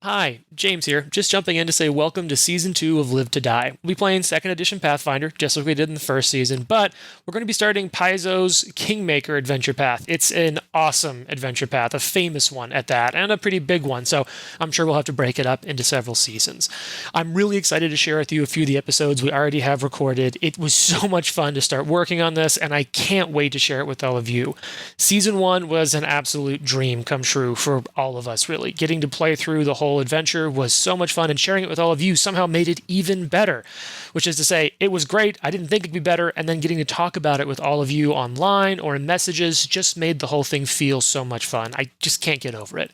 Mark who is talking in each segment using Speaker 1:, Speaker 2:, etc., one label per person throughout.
Speaker 1: Hi, James here. Just jumping in to say welcome to Season 2 of Live to Die. We'll be playing 2nd Edition Pathfinder, just like we did in the first season, but we're going to be starting Paizo's Kingmaker adventure path. It's an awesome adventure path, a famous one at that, and a pretty big one, so I'm sure we'll have to break it up into several seasons. I'm really excited to share with you a few of the episodes we already have recorded. It was so much fun to start working on this, and I can't wait to share it with all of you. Season 1 was an absolute dream come true for all of us, really. Getting to play through the whole adventure was so much fun, and sharing it with all of you somehow made it even better, which is to say it was great. I didn't think it'd be better, and then getting to talk about it with all of you online or in messages just made the whole thing feel so much fun. I just can't get over it.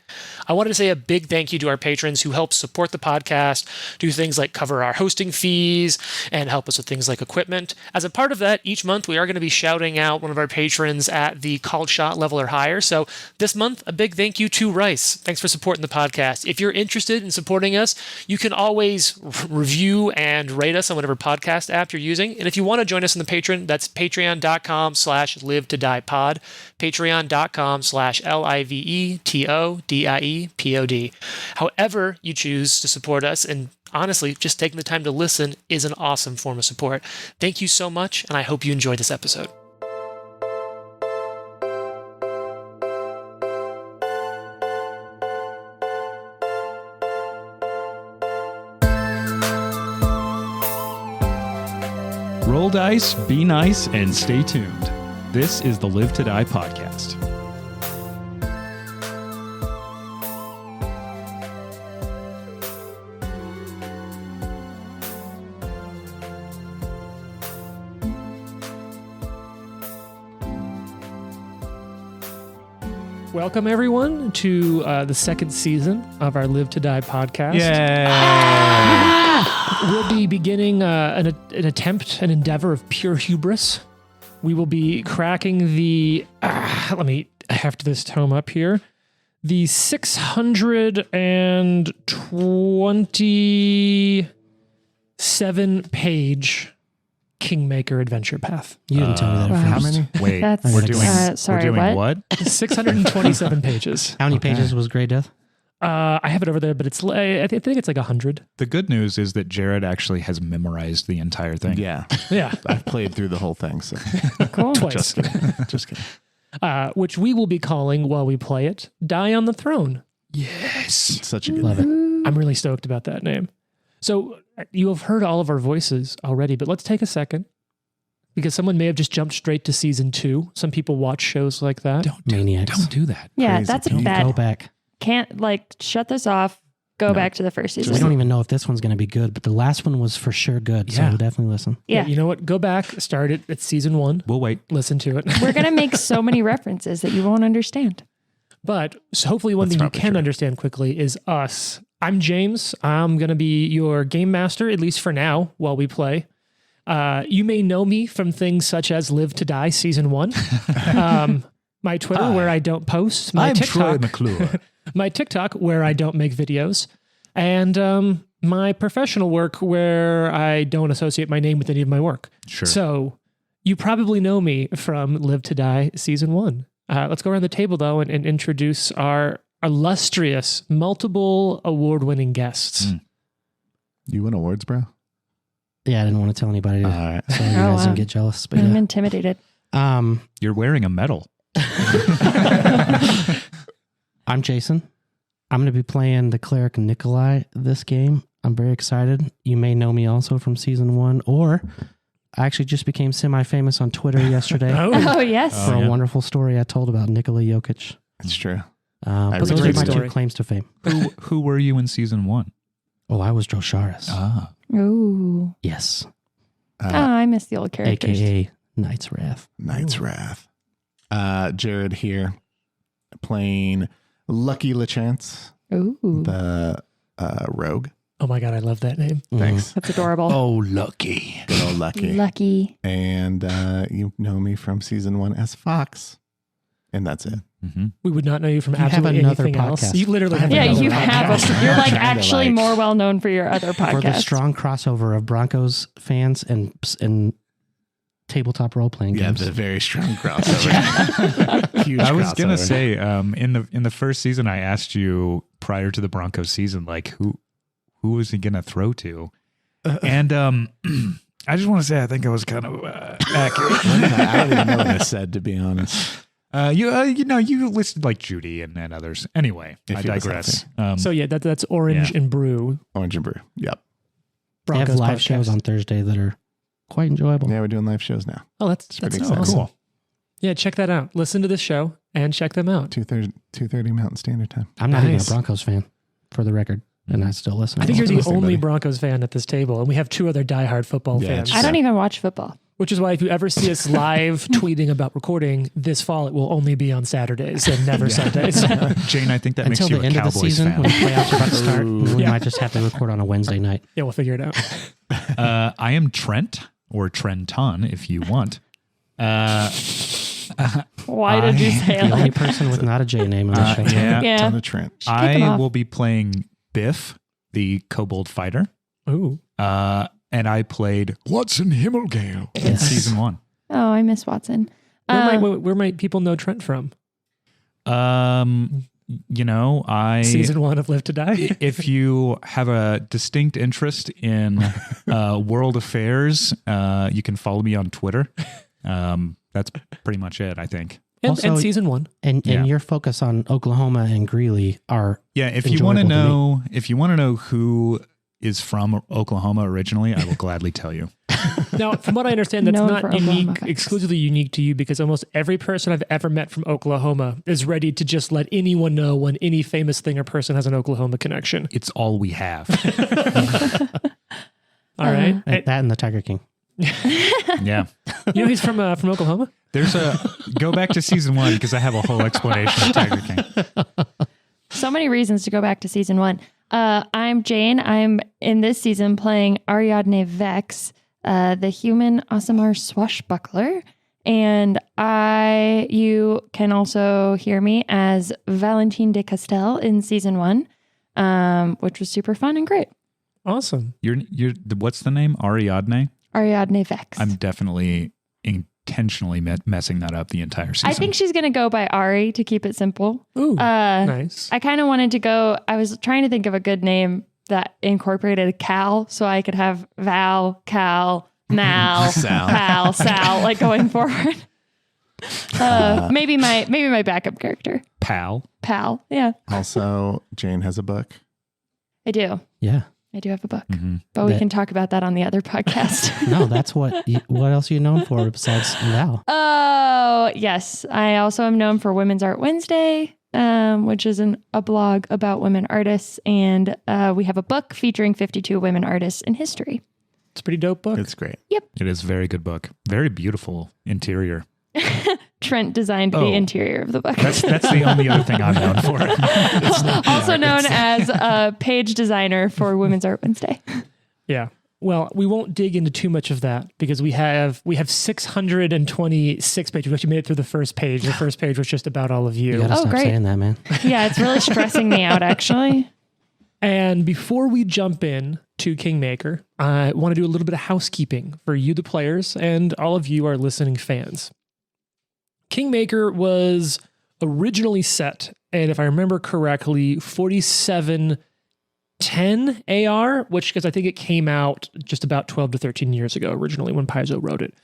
Speaker 1: I wanted to say a big thank you to our patrons who help support the podcast, do things like cover our hosting fees, and help us with things like equipment. As a part of that, each month we are going to be shouting out one of our patrons at the called shot level or higher. So this month, a big thank you to Rice. Thanks for supporting the podcast. If you're interested in supporting us, you can always review and rate us on whatever podcast app you're using. And if you want to join us in the Patreon, that's patreon.com/live-to-die-pod, patreon.com/LIVETODIEPOD. However you choose to support us, and honestly, just taking the time to listen is an awesome form of support. Thank you so much, and I hope you enjoyed this episode.
Speaker 2: Roll dice, be nice, and stay tuned. This is the Live to Die podcast.
Speaker 1: Welcome, everyone, to the second season of our Live to Die podcast.
Speaker 2: Yay!
Speaker 1: We'll be beginning an endeavor of pure hubris. We will be cracking the, let me heft this tome up here, the 627-page Kingmaker adventure path.
Speaker 3: You didn't tell me that at
Speaker 4: How
Speaker 3: first.
Speaker 4: many?
Speaker 2: Wait,
Speaker 4: That's-
Speaker 2: we're doing,
Speaker 4: sorry,
Speaker 2: we're doing what?
Speaker 1: 627 pages.
Speaker 3: How many pages was Grey Death?
Speaker 1: I have it over there, but it's I think it's like 100.
Speaker 2: The good news is that Jared actually has memorized the entire thing.
Speaker 4: Yeah,
Speaker 1: Yeah.
Speaker 4: I've played through the whole thing. So
Speaker 5: Cool.
Speaker 1: Twice.
Speaker 4: just kidding. Just kidding.
Speaker 1: Which we will be calling, while we play it, Die on the Throne.
Speaker 2: Yes.
Speaker 4: Such a good
Speaker 3: Love it.
Speaker 1: I'm really stoked about that name. So you have heard all of our voices already, but let's take a second, because someone may have just jumped straight to season 2. Some people watch shows like that.
Speaker 3: Maniacs.
Speaker 2: Don't do that.
Speaker 5: Yeah,
Speaker 4: Crazy
Speaker 5: that's a
Speaker 4: people.
Speaker 5: bad.
Speaker 3: Go back.
Speaker 5: Can't shut this off. Go back to the first
Speaker 3: We
Speaker 5: season.
Speaker 3: don't even know if this one's going to be good, but the last one was for sure good. So
Speaker 2: Yeah.
Speaker 3: we'll definitely listen.
Speaker 5: Yeah.
Speaker 1: You know what? Go back, start it at season 1,
Speaker 2: We'll wait.
Speaker 1: listen to it.
Speaker 5: We're gonna make so many references that you won't understand.
Speaker 1: But so hopefully one
Speaker 4: That's
Speaker 1: thing you
Speaker 4: probably
Speaker 1: can
Speaker 4: true.
Speaker 1: understand quickly is us. I'm James. I'm going to be your game master, at least for now, while we play. You may know me from things such as Live to Die Season 1. My Twitter, where I don't post. My
Speaker 2: I'm Troy
Speaker 1: TikTok,
Speaker 2: McClure.
Speaker 1: my TikTok, where I don't make videos. And my professional work, where I don't associate my name with any of my work.
Speaker 2: Sure.
Speaker 1: So you probably know me from Live to Die Season 1. Let's go around the table, though, and introduce our illustrious, multiple award-winning guests.
Speaker 2: Mm.
Speaker 4: You win awards, bro.
Speaker 3: Yeah, I didn't want to tell anybody
Speaker 4: All right.
Speaker 3: so you
Speaker 5: Oh,
Speaker 3: guys
Speaker 5: wow.
Speaker 3: don't get jealous. But
Speaker 5: I'm
Speaker 3: yeah.
Speaker 5: intimidated.
Speaker 2: You're wearing a medal.
Speaker 3: I'm Jason. I'm going to be playing the cleric Nikolai this game. I'm very excited. You may know me also from season 1, or I actually just became semi-famous on Twitter yesterday
Speaker 5: Oh yes.
Speaker 3: for
Speaker 2: yeah.
Speaker 3: a wonderful story I told about Nikola Jokic.
Speaker 4: It's true.
Speaker 3: But
Speaker 4: read
Speaker 3: those are
Speaker 4: your
Speaker 3: my
Speaker 1: story.
Speaker 3: 2 claims to fame.
Speaker 2: Who were you in season 1?
Speaker 3: Oh, I was Drosharis.
Speaker 2: Ah.
Speaker 5: Ooh.
Speaker 3: Yes.
Speaker 5: Oh, I miss the old characters.
Speaker 3: AKA Knight's Wrath.
Speaker 4: Knight's Wrath. Jared here, playing Lucky LeChance,
Speaker 5: Ooh.
Speaker 4: the rogue.
Speaker 1: Oh my God, I love that name.
Speaker 4: Thanks.
Speaker 5: That's adorable.
Speaker 2: Oh, lucky.
Speaker 4: Good old Lucky.
Speaker 5: Lucky.
Speaker 4: And you know me from season 1 as Fox. And that's it.
Speaker 2: Mm-hmm.
Speaker 1: We would not know you from
Speaker 3: You have
Speaker 1: absolutely
Speaker 3: another
Speaker 1: anything else.
Speaker 3: podcast.
Speaker 1: You literally have
Speaker 5: Yeah,
Speaker 1: another
Speaker 5: you have
Speaker 1: podcast.
Speaker 5: You're like
Speaker 4: Kinda
Speaker 5: actually
Speaker 4: like-
Speaker 5: more well known for your other
Speaker 3: For the
Speaker 5: podcast.
Speaker 3: strong crossover of Broncos fans and tabletop role-playing
Speaker 4: Yeah,
Speaker 3: games.
Speaker 4: the very strong crossover. Huge
Speaker 2: I was gonna
Speaker 4: crossover.
Speaker 2: say, in the first season, I asked you prior to the Broncos season, like who was he going to throw to? And I just want to say I think I was kind of accurate.
Speaker 4: I don't even know what I said, to be honest.
Speaker 2: You listed like Judy and others. Anyway,
Speaker 4: If
Speaker 2: I
Speaker 4: he was
Speaker 2: digress.
Speaker 1: So yeah, that's Orange and Brew.
Speaker 4: Orange and Brew. Yep.
Speaker 3: They have
Speaker 1: Broncos
Speaker 3: live
Speaker 1: podcast.
Speaker 3: shows on Thursday that are quite enjoyable.
Speaker 4: Yeah, we're doing live shows now.
Speaker 1: Oh, that's
Speaker 4: pretty
Speaker 1: awesome.
Speaker 4: exciting.
Speaker 2: Cool.
Speaker 1: Yeah, check that out. Listen to this show and check them out.
Speaker 4: 2:30 Mountain Standard Time.
Speaker 3: I'm not even a
Speaker 1: Nice.
Speaker 3: Broncos fan, for the record, and I still listen.
Speaker 1: I think you're the
Speaker 4: Listening,
Speaker 1: only
Speaker 4: buddy.
Speaker 1: Broncos fan at this table, and we have 2 other diehard football
Speaker 4: Yeah,
Speaker 1: fans.
Speaker 4: it's
Speaker 5: I don't even watch football.
Speaker 1: Which is why if you ever see us live tweeting about recording this fall, it will only be on Saturdays and never Sundays.
Speaker 2: Jane, I think that
Speaker 3: until
Speaker 2: makes you
Speaker 3: the
Speaker 2: a
Speaker 3: end of the
Speaker 2: Cowboys
Speaker 3: season
Speaker 2: fan.
Speaker 3: when the playoffs are about to start. And then we
Speaker 1: Yeah.
Speaker 3: might just have to record on a Wednesday night.
Speaker 1: Yeah, we'll figure it out.
Speaker 2: I am Trent, or Trenton, if you want.
Speaker 5: Why did you say it
Speaker 3: The only
Speaker 5: like
Speaker 3: person with not a J name on the show.
Speaker 2: Yeah.
Speaker 5: Yeah.
Speaker 4: Ton of Trent.
Speaker 5: Kick him
Speaker 2: I
Speaker 5: off.
Speaker 2: will be playing Biff, the kobold fighter.
Speaker 1: Ooh.
Speaker 2: And I played Watson Himmelgale in season 1.
Speaker 5: Oh, I miss Watson.
Speaker 1: Where might people know Trent from?
Speaker 2: Season
Speaker 1: 1 of Live to Die?
Speaker 2: if you have a distinct interest in world affairs, you can follow me on Twitter. That's pretty much it, I think.
Speaker 1: And
Speaker 3: Also-
Speaker 1: season 1.
Speaker 3: And
Speaker 2: Yeah.
Speaker 3: your focus on Oklahoma and Greeley are
Speaker 2: Yeah, if you want to
Speaker 3: Enjoyable to
Speaker 2: know who is from Oklahoma originally, I will gladly tell you.
Speaker 1: Now, from what I understand, that's
Speaker 5: Known
Speaker 1: not
Speaker 5: for Oklahoma
Speaker 1: unique,
Speaker 5: facts.
Speaker 1: exclusively unique to you, because almost every person I've ever met from Oklahoma is ready to just let anyone know when any famous thing or person has an Oklahoma connection.
Speaker 2: It's all we have.
Speaker 1: All right.
Speaker 3: that and the Tiger King.
Speaker 2: Yeah.
Speaker 1: You know he's from Oklahoma?
Speaker 2: There's go back to season 1 because I have a whole explanation of Tiger King.
Speaker 5: So many reasons to go back to season 1. I'm Jane. I'm in this season playing Ariadne Vex, the human Aasimar swashbuckler. And you can also hear me as Valentine de Castel in season 1, which was super fun and great.
Speaker 1: Awesome.
Speaker 2: You're what's the name? Ariadne?
Speaker 5: Ariadne Vex.
Speaker 2: I'm definitely intentionally messing that up the entire season.
Speaker 5: I think she's going to go by Ari to keep it simple.
Speaker 1: Ooh,
Speaker 5: Uh,
Speaker 1: nice.
Speaker 5: I kind of wanted to go, I was trying to think of a good name that incorporated Cal so I could have Val, Cal, Mal,
Speaker 4: Sal.
Speaker 5: Pal, Sal, like going forward. Maybe my backup character,
Speaker 2: Pal.
Speaker 5: Pal. Yeah,
Speaker 4: Also, Jane has a book.
Speaker 5: I do.
Speaker 3: Yeah.
Speaker 5: I do have a book,
Speaker 2: Mm-hmm.
Speaker 5: but we
Speaker 3: That-
Speaker 5: can talk about that on the other podcast.
Speaker 3: No, that's what else are you known for besides Val?
Speaker 5: Oh, yes. I also am known for Women's Art Wednesday, which is a blog about women artists. And we have a book featuring 52 women artists in history.
Speaker 1: It's a pretty dope book.
Speaker 4: It's great.
Speaker 2: It is a very good book. Very beautiful interior.
Speaker 5: Trent designed the
Speaker 2: Oh.
Speaker 5: interior of the book.
Speaker 2: That's the only other thing I'm known for.
Speaker 5: Also known as a page designer for Women's Art Wednesday.
Speaker 1: Yeah. Well, we won't dig into too much of that because we have 626 pages. We actually made it through the first page. The first page was just about all of
Speaker 3: You
Speaker 1: you.
Speaker 3: gotta
Speaker 5: Oh,
Speaker 3: stop
Speaker 5: great.
Speaker 3: saying that, man.
Speaker 5: Yeah, it's really stressing me out, actually.
Speaker 1: And before we jump in to Kingmaker, I want to do a little bit of housekeeping for you, the players, and all of you, our listening fans. Kingmaker was originally set, and if I remember correctly, 4710 AR, which because I think it came out just about 12 to 13 years ago originally when Paizo wrote it.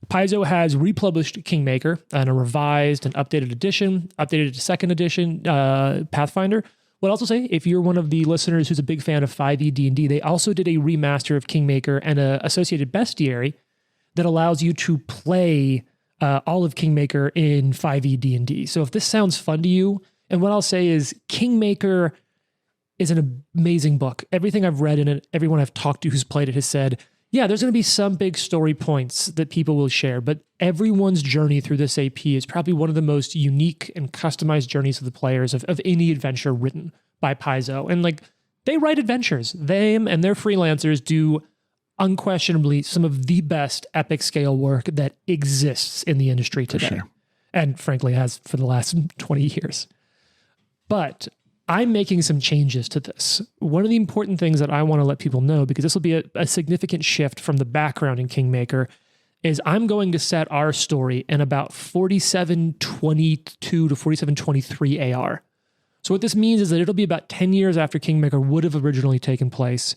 Speaker 1: Paizo has republished Kingmaker in a revised and updated edition, updated to second edition Pathfinder. What I'll also say, if you're one of the listeners who's a big fan of 5e D&D, they also did a remaster of Kingmaker and an associated bestiary that allows you to play all of Kingmaker in 5e D&D. So if this sounds fun to you, and what I'll say is Kingmaker is an amazing book. Everything I've read in it, everyone I've talked to who's played it has said, yeah, there's going to be some big story points that people will share, but everyone's journey through this AP is probably one of the most unique and customized journeys of the players of any adventure written by Paizo. And like, they write adventures. Them and their freelancers do unquestionably some of the best epic scale work that exists in the industry today.
Speaker 4: sure.
Speaker 1: And frankly has for the last 20 years. But I'm making some changes to this. One of the important things that I want to let people know, because this will be a significant shift from the background in Kingmaker, is I'm going to set our story in about 4722 to 4723 AR. So what this means is that it'll be about 10 years after Kingmaker would have originally taken place.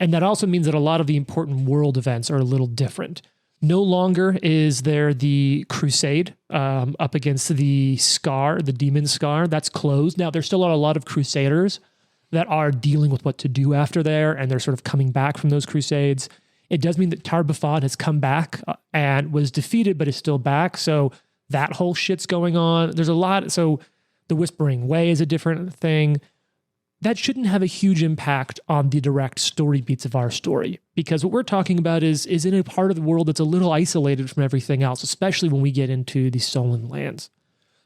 Speaker 1: And that also means that a lot of the important world events are a little different. No longer is there the crusade up against the Scar, the demon Scar. That's closed. Now, there's still a lot of crusaders that are dealing with what to do after there, and they're sort of coming back from those crusades. It does mean that Tar-Baphon has come back and was defeated, but is still back. So that whole shit's going on. There's a lot. So the Whispering Way is a different thing. That shouldn't have a huge impact on the direct story beats of our story, because what we're talking about is in a part of the world that's a little isolated from everything else, especially when we get into the stolen lands.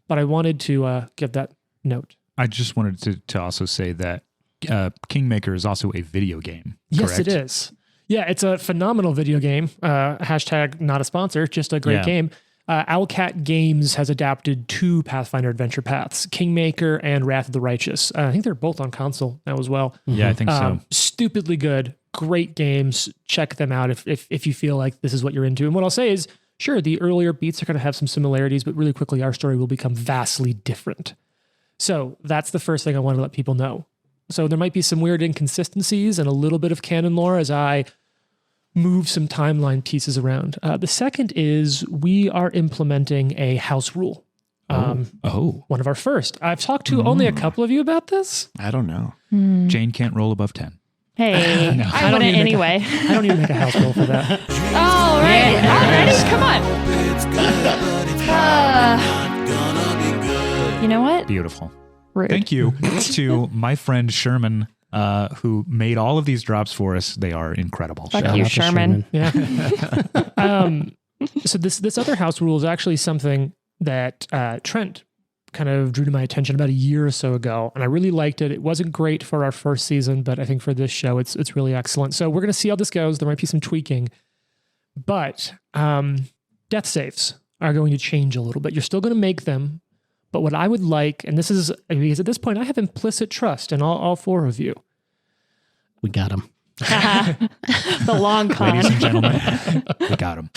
Speaker 1: But I wanted to give that note.
Speaker 2: I just wanted to also say that Kingmaker is also a video game.
Speaker 1: Yes,
Speaker 2: correct?
Speaker 1: it is. Yeah, it's a phenomenal video game. Hashtag not a sponsor, just a great game. Owlcat Games has adapted 2 Pathfinder adventure paths, Kingmaker and Wrath of the Righteous. I think they're both on console now as well.
Speaker 2: Yeah, I think so.
Speaker 1: Stupidly good, great games. Check them out if you feel like this is what you're into. And what I'll say is, sure, the earlier beats are going to have some similarities, but really quickly our story will become vastly different. So that's the first thing I want to let people know. So there might be some weird inconsistencies and a little bit of canon lore as I move some timeline pieces around. The second is we are implementing a house rule. One of our first. I've talked to only a couple of you about this.
Speaker 4: I don't know.
Speaker 2: Jane can't roll above 10.
Speaker 5: Hey,
Speaker 2: No.
Speaker 5: I wouldn't anyway.
Speaker 1: I don't need to make a house rule for that.
Speaker 5: All right. Already? Come on. You know what?
Speaker 2: Beautiful.
Speaker 5: Rude.
Speaker 2: Thank you to my friend Sherman, who made all of these drops for us. They are incredible.
Speaker 5: Fuck
Speaker 3: Shout
Speaker 5: you,
Speaker 3: out to
Speaker 5: Sherman.
Speaker 1: Yeah. So this other house rule is actually something that Trent kind of drew to my attention about a year or so ago, and I really liked it. It wasn't great for our first season, but I think for this show, it's really excellent. So we're going to see how this goes. There might be some tweaking, but death saves are going to change a little bit. You're still going to make them, but what I would like, and this is because at this point I have implicit trust in all 4 of you.
Speaker 3: We got him.
Speaker 5: The long con.
Speaker 2: Ladies and gentlemen, we got him.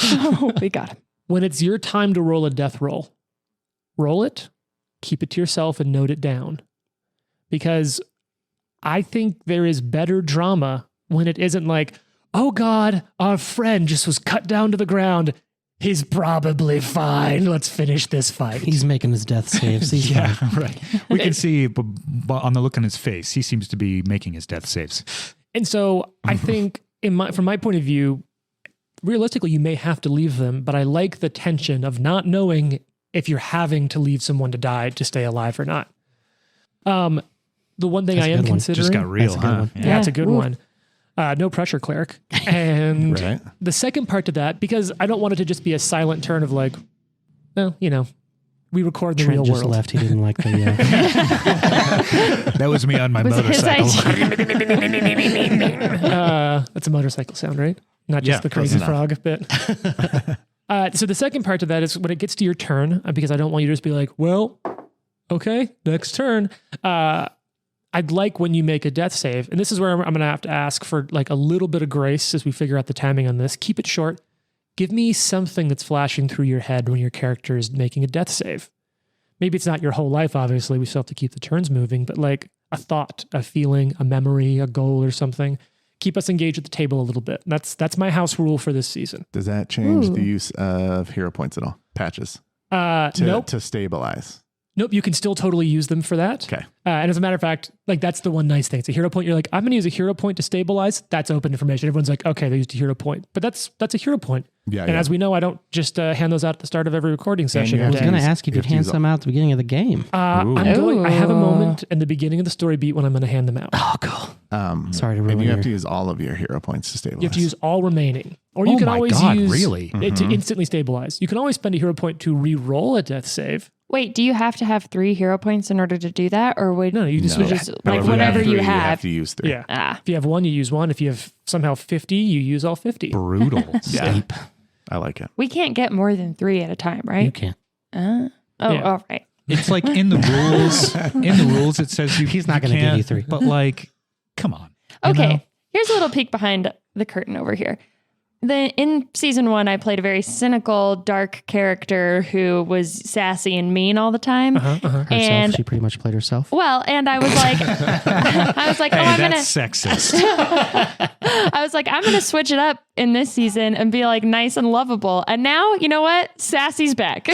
Speaker 5: We got him.
Speaker 1: When it's your time to roll a death roll it, keep it to yourself and note it down. Because I think there is better drama when it isn't like, oh God, our friend just was cut down to the ground. He's probably fine. Let's finish this fight.
Speaker 3: He's making his death saves. He's
Speaker 2: Yeah,
Speaker 3: fine.
Speaker 2: right. We can see but on the look on his face, he seems to be making his death saves.
Speaker 1: And so I think from my point of view, realistically, you may have to leave them, but I like the tension of not knowing if you're having to leave someone to die to stay alive or not. The one thing
Speaker 3: That's
Speaker 1: I
Speaker 3: a
Speaker 1: am
Speaker 3: good one.
Speaker 1: considering...
Speaker 2: Just got real,
Speaker 3: That's a good
Speaker 2: huh?
Speaker 3: one.
Speaker 1: Yeah, it's a good
Speaker 5: Woo.
Speaker 1: one. No pressure, cleric. And
Speaker 4: Right.
Speaker 1: the second part to that, because I don't want it to just be a silent turn of like, well, we record the
Speaker 3: Trent
Speaker 1: real
Speaker 3: just
Speaker 1: world.
Speaker 3: left. He didn't like the.
Speaker 2: That was me on my
Speaker 5: Was it his
Speaker 2: motorcycle.
Speaker 5: idea?
Speaker 1: That's a motorcycle sound, right? Not
Speaker 2: Yeah,
Speaker 1: just the crazy
Speaker 4: close
Speaker 1: frog bit. So the second part to that is when it gets to your turn, because I don't want you to just be like, well, okay, next turn. I'd like when you make a death save, and this is where I'm going to have to ask for like a little bit of grace as we figure out the timing on this. Keep it short. Give me something that's flashing through your head when your character is making a death save. Maybe it's not your whole life, obviously. We still have to keep the turns moving, but like a thought, a feeling, a memory, a goal or something. Keep us engaged at the table a little bit. That's my house rule for this season.
Speaker 4: Does that change
Speaker 5: Ooh.
Speaker 4: the use of hero points at all? Patches
Speaker 1: Nope.
Speaker 4: to stabilize.
Speaker 1: Nope, you can still totally use them for that.
Speaker 4: Okay.
Speaker 1: And as a matter of fact, like that's the one nice thing. It's a hero point. You're like, I'm going to use a hero point to stabilize. That's open information. Everyone's like, okay, they used a hero point. But that's a hero point.
Speaker 4: Yeah.
Speaker 1: And as we know, I don't just hand those out at the start of every recording session.
Speaker 4: you
Speaker 3: I
Speaker 4: have
Speaker 3: was
Speaker 4: to
Speaker 3: going to
Speaker 4: use-
Speaker 3: ask if
Speaker 4: you
Speaker 3: you'd
Speaker 4: have to
Speaker 3: hand
Speaker 4: use
Speaker 3: some out at the beginning of the game.
Speaker 1: I have a
Speaker 5: Ooh.
Speaker 1: moment in the beginning of the story beat when I'm going to hand them out.
Speaker 3: Oh, cool. Sorry to
Speaker 4: and
Speaker 3: ruin
Speaker 4: you have
Speaker 3: your-
Speaker 4: to use all of your hero points to stabilize.
Speaker 1: You have to use all remaining. Or you
Speaker 2: Oh
Speaker 1: can
Speaker 2: my
Speaker 1: always
Speaker 2: God,
Speaker 1: use
Speaker 2: really?
Speaker 1: it to instantly stabilize. You can always spend a hero point to re-roll a death save.
Speaker 5: Wait, do you have to have 3 hero points in order to do that? Or would
Speaker 1: No, you just
Speaker 4: No.
Speaker 5: just
Speaker 4: But
Speaker 5: like
Speaker 4: if you
Speaker 5: whatever
Speaker 4: have
Speaker 5: you
Speaker 4: three,
Speaker 5: have?
Speaker 4: to use 3.
Speaker 1: Yeah.
Speaker 5: Ah,
Speaker 1: If you have 1, you use 1. If you have somehow 50, you use all 50.
Speaker 2: Brutal.
Speaker 3: Steep.
Speaker 4: I like it.
Speaker 5: we can't get more than 3 at a time,
Speaker 3: You
Speaker 5: right?
Speaker 3: can't.
Speaker 5: Oh,
Speaker 1: Yeah.
Speaker 5: all right.
Speaker 2: It's like in the rules. In the rules, it says you.
Speaker 3: He's not
Speaker 2: you
Speaker 3: gonna give
Speaker 2: can't,
Speaker 3: you 3.
Speaker 2: But like, come on. You
Speaker 5: Okay,
Speaker 2: know?
Speaker 5: here's a little peek behind the curtain over here. in season 1, I played a very cynical, dark character who was sassy and mean all the time.
Speaker 3: Herself,
Speaker 5: And
Speaker 3: she pretty much played herself.
Speaker 5: well, and I was like, oh, I'm gonna.
Speaker 2: That's sexist.
Speaker 5: I was like, I'm gonna switch it up in this season and be like nice and lovable. And now, you know what? Sassy's back.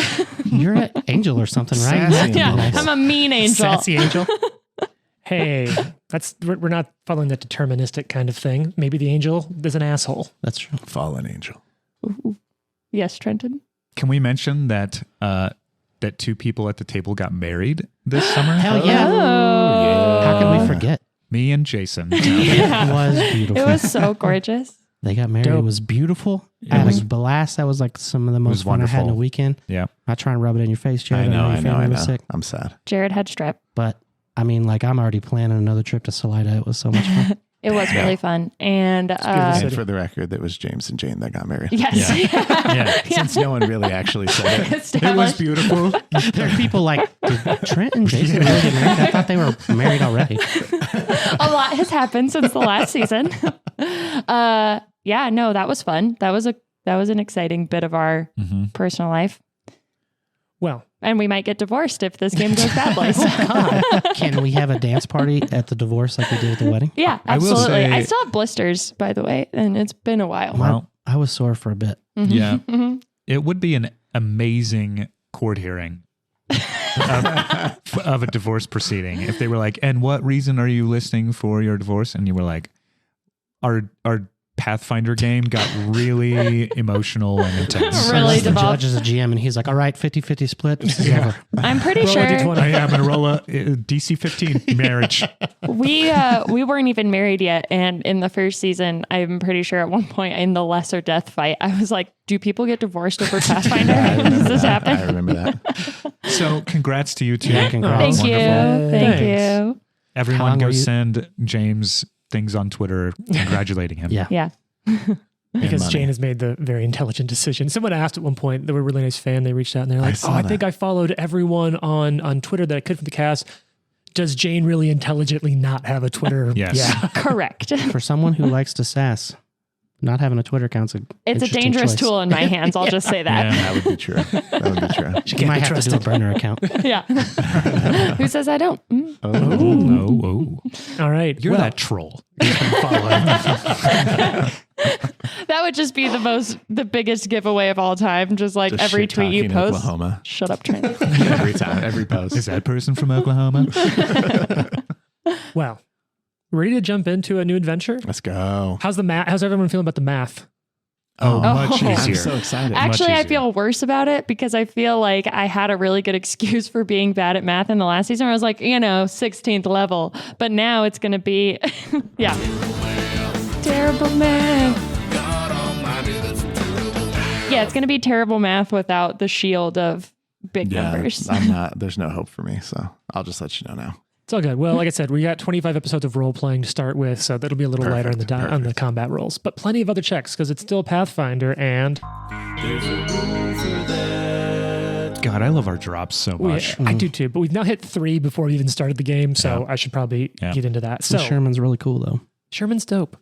Speaker 3: You're an angel or something, right?
Speaker 4: Sassy.
Speaker 5: Yeah,
Speaker 3: Nice.
Speaker 5: I'm a mean angel.
Speaker 3: Sassy angel.
Speaker 1: Hey, we're not following that deterministic kind of thing. Maybe the angel is an asshole.
Speaker 3: That's true.
Speaker 4: Fallen angel.
Speaker 5: Yes, Trenton.
Speaker 2: Can we mention that that 2 people at the table got married this summer?
Speaker 3: Hell yeah.
Speaker 5: Oh,
Speaker 3: How can we forget?
Speaker 2: Me and Jason.
Speaker 3: It was beautiful.
Speaker 5: it was so gorgeous.
Speaker 3: They got married.
Speaker 1: Dope.
Speaker 3: It was beautiful. I had a blast. That was like some of the most fun I had in a
Speaker 2: wonderful.
Speaker 3: weekend.
Speaker 2: Yeah.
Speaker 3: Not trying to rub it in your face, Jared.
Speaker 4: I know.
Speaker 3: your family was
Speaker 4: I know.
Speaker 3: sick.
Speaker 4: I'm sad.
Speaker 5: Jared had strep.
Speaker 3: But I mean, like, I'm already planning another trip to Salida. It was so much fun.
Speaker 5: It was really fun. And
Speaker 1: beautiful.
Speaker 4: And for the record, that was James and Jane that got married.
Speaker 5: yes,
Speaker 2: Yeah.
Speaker 4: Since no one really actually said it.
Speaker 5: established.
Speaker 2: beautiful.
Speaker 3: There are people like, did Trent and Jason really get married? I thought they were married already.
Speaker 5: A lot has happened since the last season. Yeah, no, that was fun. That was an exciting bit of our personal life.
Speaker 1: Well,
Speaker 5: And we might get divorced if this game goes badly. So.
Speaker 3: Can we have a dance party at the divorce like we did at the wedding?
Speaker 5: Yeah,
Speaker 2: I will
Speaker 5: absolutely.
Speaker 2: say-
Speaker 5: I still have blisters, by the way, and it's been a while.
Speaker 2: Well,
Speaker 3: I was sore for a bit.
Speaker 2: yeah.
Speaker 5: Mhm.
Speaker 2: It would be an amazing court hearing of a divorce proceeding if they were like, and what reason are you listing for your divorce? And you were like, our Pathfinder game got really emotional and intense.
Speaker 5: Really
Speaker 3: the
Speaker 5: devolved.
Speaker 3: judge is a GM and he's like, all right, 50-50 split. This is over.
Speaker 5: I'm pretty
Speaker 1: roll a
Speaker 5: sure
Speaker 1: D20.
Speaker 2: I'm going to roll a DC 15 marriage.
Speaker 5: we weren't even married yet. And in the first season, I'm pretty sure at one point in the lesser death fight, I was like, do people get divorced over Pathfinder? Does this happen?
Speaker 4: I remember that.
Speaker 2: So congrats to you two.
Speaker 3: Yeah, congrats.
Speaker 5: Thank you.
Speaker 2: Wonderful.
Speaker 5: Thank
Speaker 1: Thanks.
Speaker 5: you.
Speaker 2: Everyone
Speaker 3: long
Speaker 2: go
Speaker 3: were you-
Speaker 2: send James things on Twitter congratulating him.
Speaker 3: Yeah.
Speaker 5: Yeah.
Speaker 1: because
Speaker 4: money.
Speaker 1: Jane has made the very intelligent decision. Someone asked at one point, they were a really nice fan. They reached out and they're like,
Speaker 4: saw
Speaker 1: I
Speaker 4: that.
Speaker 1: think I followed everyone on Twitter that I could from the cast. Does Jane really intelligently not have a Twitter?
Speaker 2: Yes.
Speaker 1: Yeah.
Speaker 5: Correct.
Speaker 3: For someone who likes to sass, not having a Twitter account's
Speaker 5: It's a
Speaker 3: interesting
Speaker 5: dangerous
Speaker 3: choice.
Speaker 5: tool in my hands. I'll just say that.
Speaker 2: Yeah.
Speaker 4: That would be true. That would be true.
Speaker 1: She
Speaker 3: You
Speaker 1: can't
Speaker 3: might
Speaker 1: be
Speaker 3: have to do a
Speaker 1: trusted.
Speaker 3: burner account.
Speaker 5: Yeah. Who says I don't? Mm.
Speaker 2: Oh.
Speaker 1: All right.
Speaker 2: You're
Speaker 1: well,
Speaker 2: that troll.
Speaker 5: That would just be the biggest giveaway of all time. Just like
Speaker 4: Just
Speaker 5: every
Speaker 4: shit
Speaker 5: tweet you
Speaker 4: talking
Speaker 5: post.
Speaker 4: Oklahoma.
Speaker 5: Shut up, Trent.
Speaker 4: Every time, every post.
Speaker 2: Is that person from Oklahoma?
Speaker 1: well, ready to jump into a new adventure?
Speaker 4: Let's go.
Speaker 1: How's everyone feeling about the math?
Speaker 2: Oh, much
Speaker 5: Oh.
Speaker 2: easier.
Speaker 4: I'm so excited.
Speaker 5: Actually, I
Speaker 2: easier.
Speaker 5: feel worse about it because I feel like I had a really good excuse for being bad at math in the last season. I was like, 16th level. But now it's going to be, yeah. Terrible math. Yeah, it's going to be terrible math without the shield of big numbers.
Speaker 4: I'm not. There's no hope for me, so I'll just let you know now.
Speaker 1: It's all good. Well, like I said, we got 25 episodes of role playing to start with, so that'll be a little lighter on
Speaker 4: Perfect,
Speaker 1: the combat rolls, but plenty of other checks because it's still Pathfinder. And
Speaker 2: God, I love our drops so much.
Speaker 1: I do too. But we've now hit 3 before we even started the game, so I should probably get into that. So
Speaker 3: Sherman's really cool, though.
Speaker 1: Sherman's dope.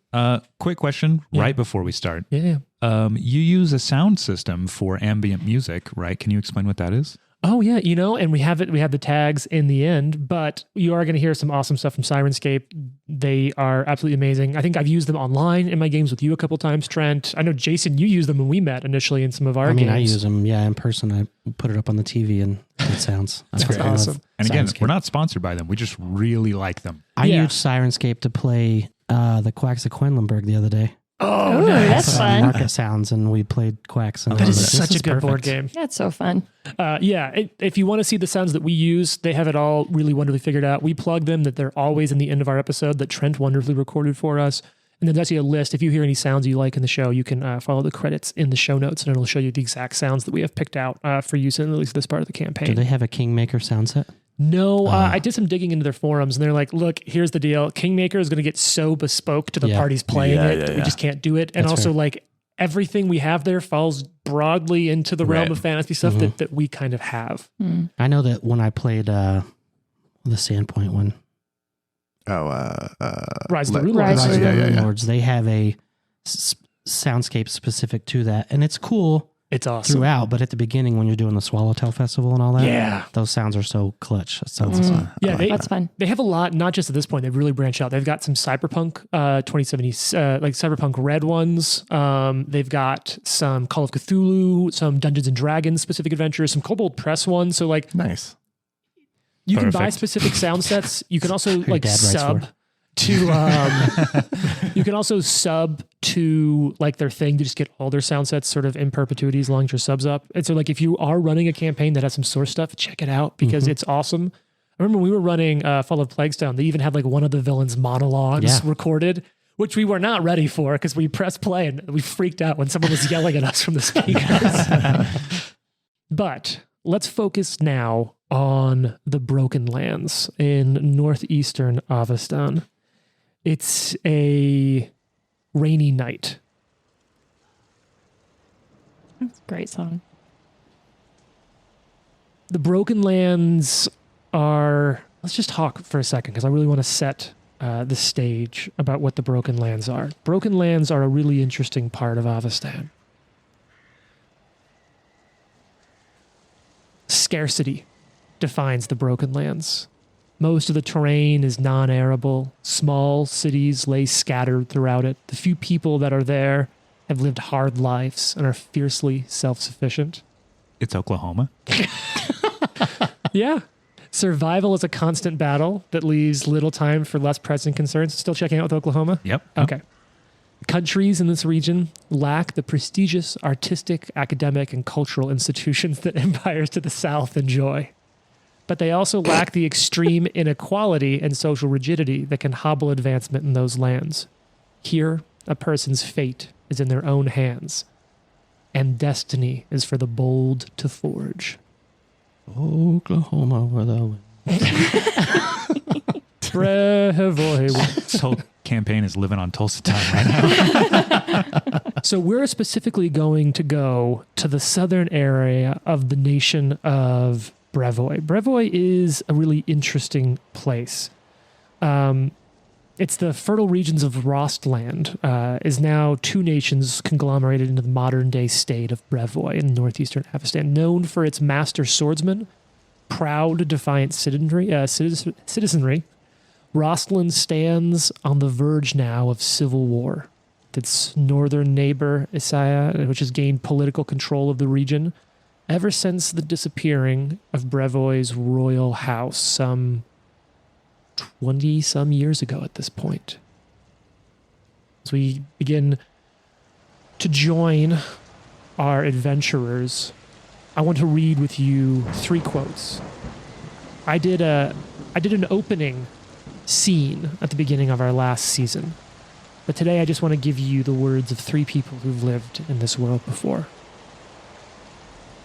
Speaker 2: Quick question right before we start.
Speaker 1: Yeah.
Speaker 2: You use a sound system for ambient music, right? Can you explain what that is?
Speaker 1: Oh yeah, and we have it. We have the tags in the end, but you are going to hear some awesome stuff from Syrinscape. They are absolutely amazing. I think I've used them online in my games with you a couple times, Trent. I know Jason, you used them when we met initially in some of our games.
Speaker 3: I use them, in person. I put it up on the TV and it sounds.
Speaker 1: That's
Speaker 3: a fan of
Speaker 1: awesome.
Speaker 2: And again,
Speaker 3: Syrinscape.
Speaker 2: we're not sponsored by them. We just really like them.
Speaker 3: I
Speaker 1: Yeah.
Speaker 3: used Syrinscape to play the Quacks of Quedlinburg the other day.
Speaker 1: Oh,
Speaker 5: Ooh,
Speaker 1: nice.
Speaker 5: that's
Speaker 3: Put on
Speaker 5: fun.
Speaker 3: market sounds and we played Quacks. And
Speaker 1: That
Speaker 3: I was
Speaker 1: is
Speaker 3: like,
Speaker 1: such
Speaker 3: this
Speaker 1: a good board
Speaker 3: perfect.
Speaker 1: game.
Speaker 5: That's so fun.
Speaker 1: If you want to see the sounds that we use, they have it all really wonderfully figured out. We plug them that they're always in the end of our episode that Trent wonderfully recorded for us. And then there's actually a list. If you hear any sounds you like in the show, you can follow the credits in the show notes and it'll show you the exact sounds that we have picked out for use in at least this part of the campaign.
Speaker 3: Do they have a Kingmaker sound set?
Speaker 1: No, I did some digging into their forums and they're like, look, here's the deal. Kingmaker is going to get so bespoke to the
Speaker 3: Yeah.
Speaker 1: parties playing
Speaker 4: Yeah,
Speaker 1: it
Speaker 4: yeah,
Speaker 1: that we
Speaker 4: yeah.
Speaker 1: just can't do it. And
Speaker 3: That's
Speaker 1: also
Speaker 3: fair.
Speaker 1: like everything we have there falls broadly into the realm
Speaker 2: Right.
Speaker 1: of fantasy stuff that we kind of have.
Speaker 3: I know that when I played the Sandpoint one,
Speaker 1: Rise of the Rune
Speaker 5: Rise
Speaker 1: Lords.
Speaker 5: of the
Speaker 3: Rise of the
Speaker 4: yeah,
Speaker 3: Rune
Speaker 4: yeah.
Speaker 3: Lords, they have a soundscape specific to that. And it's cool
Speaker 1: It's awesome.
Speaker 3: throughout, but at the beginning when you're doing the Swallowtail Festival and all that,
Speaker 1: Yeah.
Speaker 3: those sounds are so clutch. That sounds awesome.
Speaker 1: Yeah,
Speaker 5: That's fun.
Speaker 1: they have a lot, not just at this point. They've really branched out. They've got some Cyberpunk 2070, like Cyberpunk Red ones. They've got some Call of Cthulhu, some Dungeons and Dragons specific adventures, some Kobold Press ones. So like
Speaker 4: Nice.
Speaker 1: you can buy
Speaker 2: Perfect.
Speaker 1: specific sound sets. You can also like
Speaker 3: dad writes
Speaker 1: sub
Speaker 3: for.
Speaker 1: to you can also sub to like their thing to just get all their sound sets sort of in perpetuity as long as your subs up. And so like if you are running a campaign that has some source stuff, check it out because it's awesome. I remember when we were running Fall of Plaguestone, they even had like one of the villains' monologues recorded, which we were not ready for because we pressed play and we freaked out when someone was yelling at us from the speakers. But let's focus now on the Broken Lands in northeastern Avestan. It's a rainy night.
Speaker 5: That's a great song.
Speaker 1: The Broken Lands are... Let's just talk for a second because I really want to set the stage about what the Broken Lands are. Broken Lands are a really interesting part of Avestan. Scarcity defines the Broken Lands. Most of the terrain is non-arable. Small cities lay scattered throughout it. The few people that are there have lived hard lives and are fiercely self-sufficient.
Speaker 2: It's Oklahoma.
Speaker 1: Yeah. Survival is a constant battle that leaves little time for less pressing concerns. Still checking out with Oklahoma?
Speaker 2: Yep.
Speaker 1: Okay. Countries in this region lack the prestigious artistic, academic, and cultural institutions that empires to the south enjoy. But they also lack the extreme inequality and social rigidity that can hobble advancement in those lands. Here, a person's fate is in their own hands, and destiny is for the bold to forge.
Speaker 3: Oklahoma, where the
Speaker 1: Brevoy.
Speaker 2: This whole campaign is living on Tulsa time right now.
Speaker 1: So we're specifically going to go to the southern area of the nation of Brevoy. Brevoy is a really interesting place. It's the fertile regions of Rostland, is now two nations conglomerated into the modern-day state of Brevoy in northeastern Avestan, known for its master swordsmen, proud, defiant citizenry. Rostland stands on the verge now of civil war. Its northern neighbor, Isaiah, which has gained political control of the region ever since the disappearing of Brevoy's royal house some 20-some years ago at this point. As we begin to join our adventurers, I want to read with you 3 quotes. I did an opening scene at the beginning of our last season, but today I just want to give you the words of 3 people who've lived in this world before.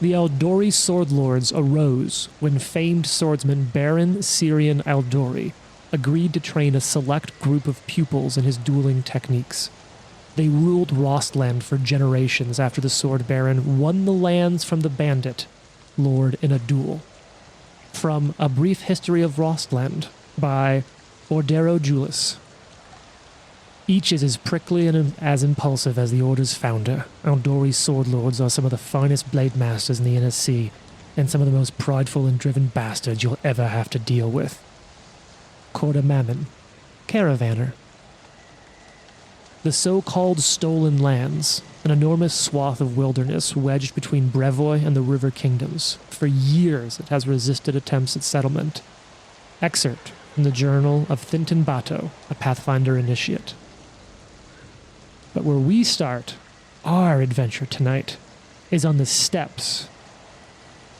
Speaker 1: The Eldori sword lords arose when famed swordsman Baron Syrian Eldori agreed to train a select group of pupils in his dueling techniques. They ruled Rostland for generations after the sword baron won the lands from the bandit lord in a duel. From A Brief History of Rostland by Ordero Julis. Each is as prickly and as impulsive as the Order's founder. Eldori's sword lords are some of the finest blade masters in the Inner Sea, and some of the most prideful and driven bastards you'll ever have to deal with. Corda Mammon, Caravaner. The so-called Stolen Lands, an enormous swath of wilderness wedged between Brevoy and the River Kingdoms. For years it has resisted attempts at settlement. Excerpt from the Journal of Thinton Bato, a Pathfinder initiate. But where we start our adventure tonight is on the steps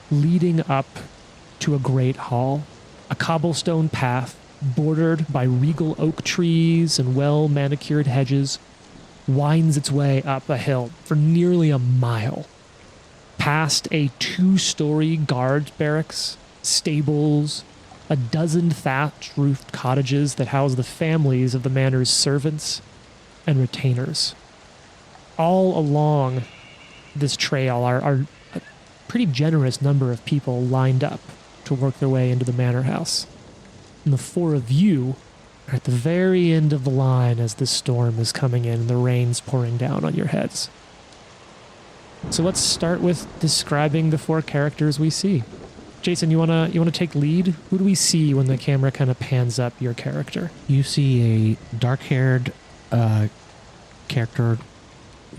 Speaker 1: leading up to a great hall, a cobblestone path bordered by regal oak trees and well-manicured hedges winds its way up a hill for nearly a mile, past a 2-story guard barracks, stables, a dozen thatch-roofed cottages that house the families of the manor's servants and retainers. All along this trail are a pretty generous number of people lined up to work their way into the manor house. And the 4 of you at the very end of the line as the storm is coming in and the rain's pouring down on your heads. So let's start with describing the 4 characters we see. Jason, you wanna take lead? Who do we see when the camera kind of pans up your character?
Speaker 3: You see a dark-haired character.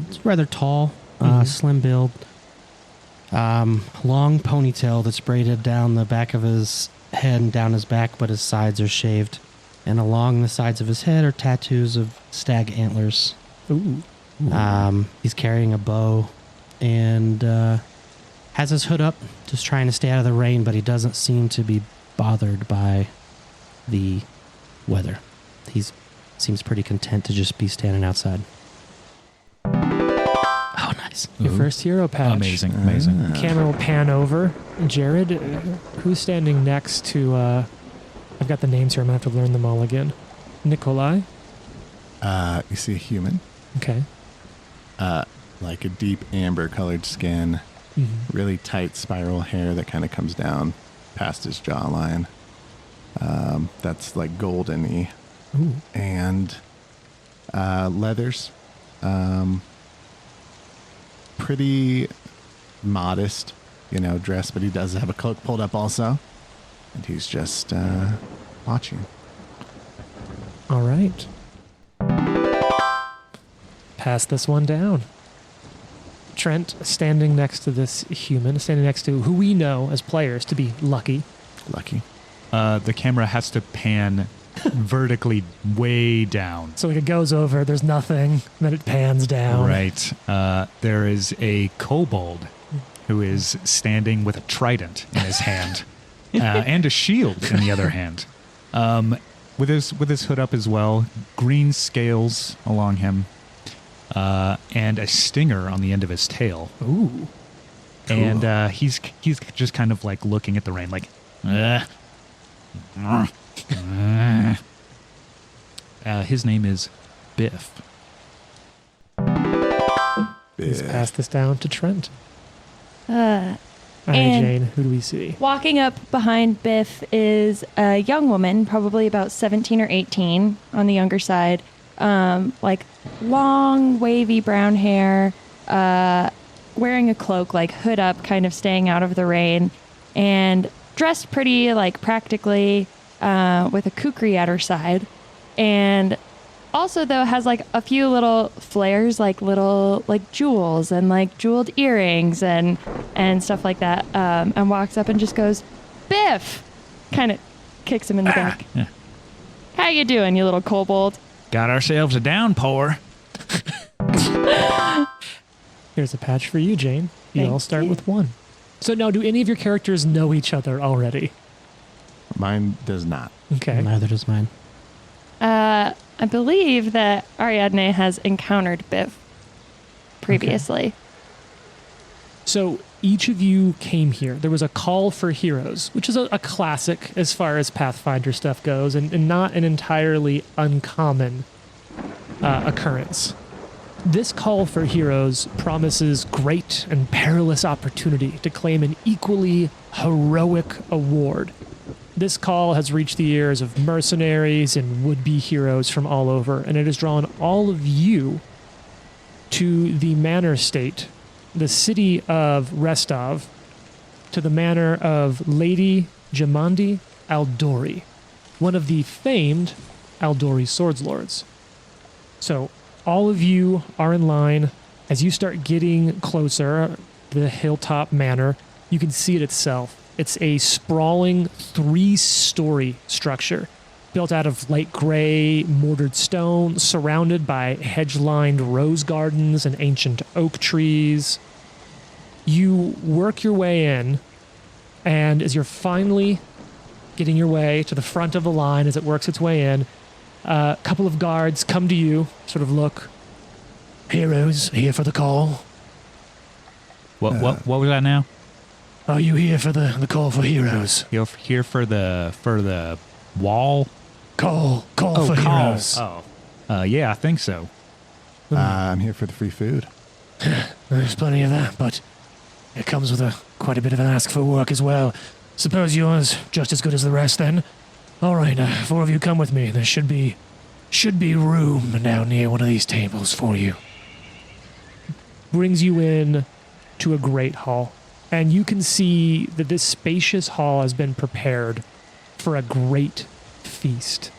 Speaker 3: It's rather tall, slim build, long ponytail that's braided down the back of his head and down his back, but his sides are shaved. And along the sides of his head are tattoos of stag antlers.
Speaker 1: Ooh.
Speaker 3: He's carrying a bow and has his hood up, just trying to stay out of the rain, but he doesn't seem to be bothered by the weather. He seems pretty content to just be standing outside. Oh, nice.
Speaker 1: Your first hero patch.
Speaker 2: Amazing, amazing.
Speaker 1: Camera will pan over. Jared, who's standing next to... I've got the names here. I'm going to have to learn them all again. Nikolai.
Speaker 4: You see a human,
Speaker 1: Okay.
Speaker 4: like a deep amber colored skin, really tight spiral hair that kind of comes down past his jawline. That's like golden-y.
Speaker 1: Ooh.
Speaker 4: And leathers. Pretty modest, dress, but he does have a cloak pulled up also. And he's just watching.
Speaker 1: All right. Pass this one down. Trent, standing next to this human, standing next to who we know as players to be Lucky.
Speaker 4: Lucky.
Speaker 2: The camera has to pan vertically way down.
Speaker 1: So it goes over, there's nothing, then it pans down.
Speaker 2: Right. There is a kobold who is standing with a trident in his hand and a shield in the other hand. With his hood up as well, green scales along him, and a stinger on the end of his tail.
Speaker 1: Ooh.
Speaker 2: Cool. And he's just kind of like looking at the rain, like, his name is Biff.
Speaker 1: Let's
Speaker 4: Yeah.
Speaker 1: pass this down to Trent. All right,
Speaker 5: And-
Speaker 1: Jane, who do we see?
Speaker 5: Walking up behind Biff is a young woman, probably about 17 or 18 on the younger side. Like long, wavy brown hair, wearing a cloak, like hood up, kind of staying out of the rain, and dressed pretty, like practically, with a kukri at her side. And also, though, has like a few little flares, like little like jewels and like jeweled earrings and stuff like that. And walks up and just goes, "Biff!" Kind of kicks him in the back.
Speaker 2: Yeah.
Speaker 5: How you doing, you little kobold?
Speaker 2: Got ourselves a downpour.
Speaker 1: Here's a patch for you, Jane. You
Speaker 5: Thank
Speaker 1: all start
Speaker 5: you.
Speaker 1: with 1. So now, do any of your characters know each other already?
Speaker 4: Mine does not.
Speaker 1: Okay.
Speaker 3: Neither does mine.
Speaker 5: I believe that Ariadne has encountered Biff previously.
Speaker 1: So each of you came here. There was a call for heroes, which is a classic as far as Pathfinder stuff goes, and not an entirely uncommon occurrence. This call for heroes promises great and perilous opportunity to claim an equally heroic award. This call has reached the ears of mercenaries and would-be heroes from all over, and it has drawn all of you to the manor state, the city of Restov, to the manor of Lady Jamandi Aldori, one of the famed Aldori swordslords. So all of you are in line. As you start getting closer, the hilltop manor, you can see it itself. It's a sprawling 3-story structure built out of light gray mortared stone, surrounded by hedge-lined rose gardens and ancient oak trees. You work your way in, and as you're finally getting your way to the front of the line as it works its way in, a couple of guards come to you, sort of look. Heroes, here for the call.
Speaker 2: What was that now?
Speaker 1: Are you here for the call for heroes?
Speaker 2: You're here for the wall?
Speaker 1: Call for heroes.
Speaker 2: Oh. Yeah, I think so.
Speaker 4: I'm here for the free food.
Speaker 1: There's plenty of that, but it comes with quite a bit of an ask for work as well. Suppose yours just as good as the rest, then? All right, 4 of you come with me. There should be room down near one of these tables for you. Brings you in to a great hall, and you can see that this spacious hall has been prepared for a great feast.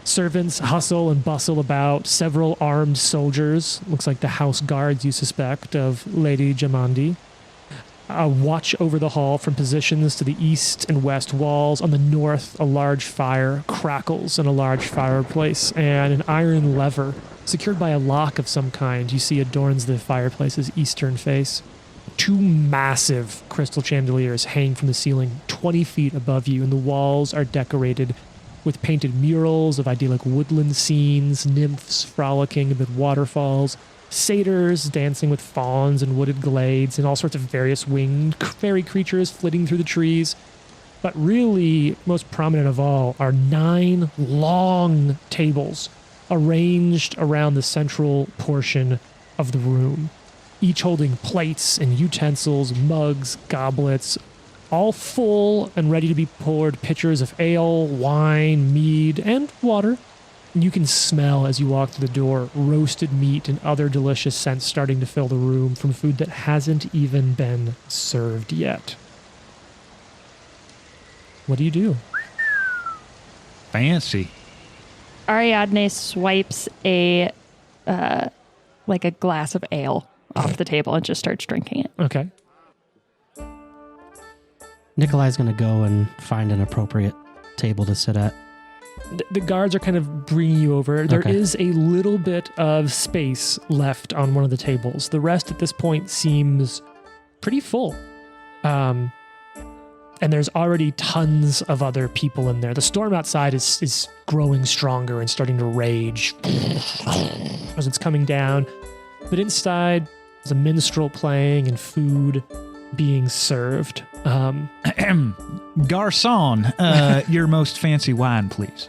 Speaker 1: Servants hustle and bustle about. Several armed soldiers, looks like the house guards you suspect of Lady Jamandi, watch over the hall from positions to the east and west walls. On the north, a large fire crackles in a large fireplace, and an iron lever, secured by a lock of some kind, you see adorns the fireplace's eastern face. 2 massive crystal chandeliers hang from the ceiling 20 feet above you, and the walls are decorated with painted murals of idyllic woodland scenes, nymphs frolicking amid waterfalls, satyrs dancing with fawns in wooded glades, and all sorts of various winged fairy creatures flitting through the trees. But really, most prominent of all are 9 long tables arranged around the central portion of the room, each holding plates and utensils, mugs, goblets, all full and ready to be poured pitchers of ale, wine, mead, and water. You can smell as you walk through the door roasted meat and other delicious scents starting to fill the room from food that hasn't even been served yet. What do you do?
Speaker 2: Fancy.
Speaker 5: Ariadne swipes a glass of ale off the table and just starts drinking it.
Speaker 1: Okay.
Speaker 3: Nikolai's going to go and find an appropriate table to sit at.
Speaker 1: The guards are kind of bringing you over. There
Speaker 3: Okay.
Speaker 1: is a little bit of space left on one of the tables. The rest at this point seems pretty full. And there's already tons of other people in there. The storm outside is growing stronger and starting to rage as it's coming down. But inside, there's a minstrel playing and food being served.
Speaker 2: Garçon, your most fancy wine, please.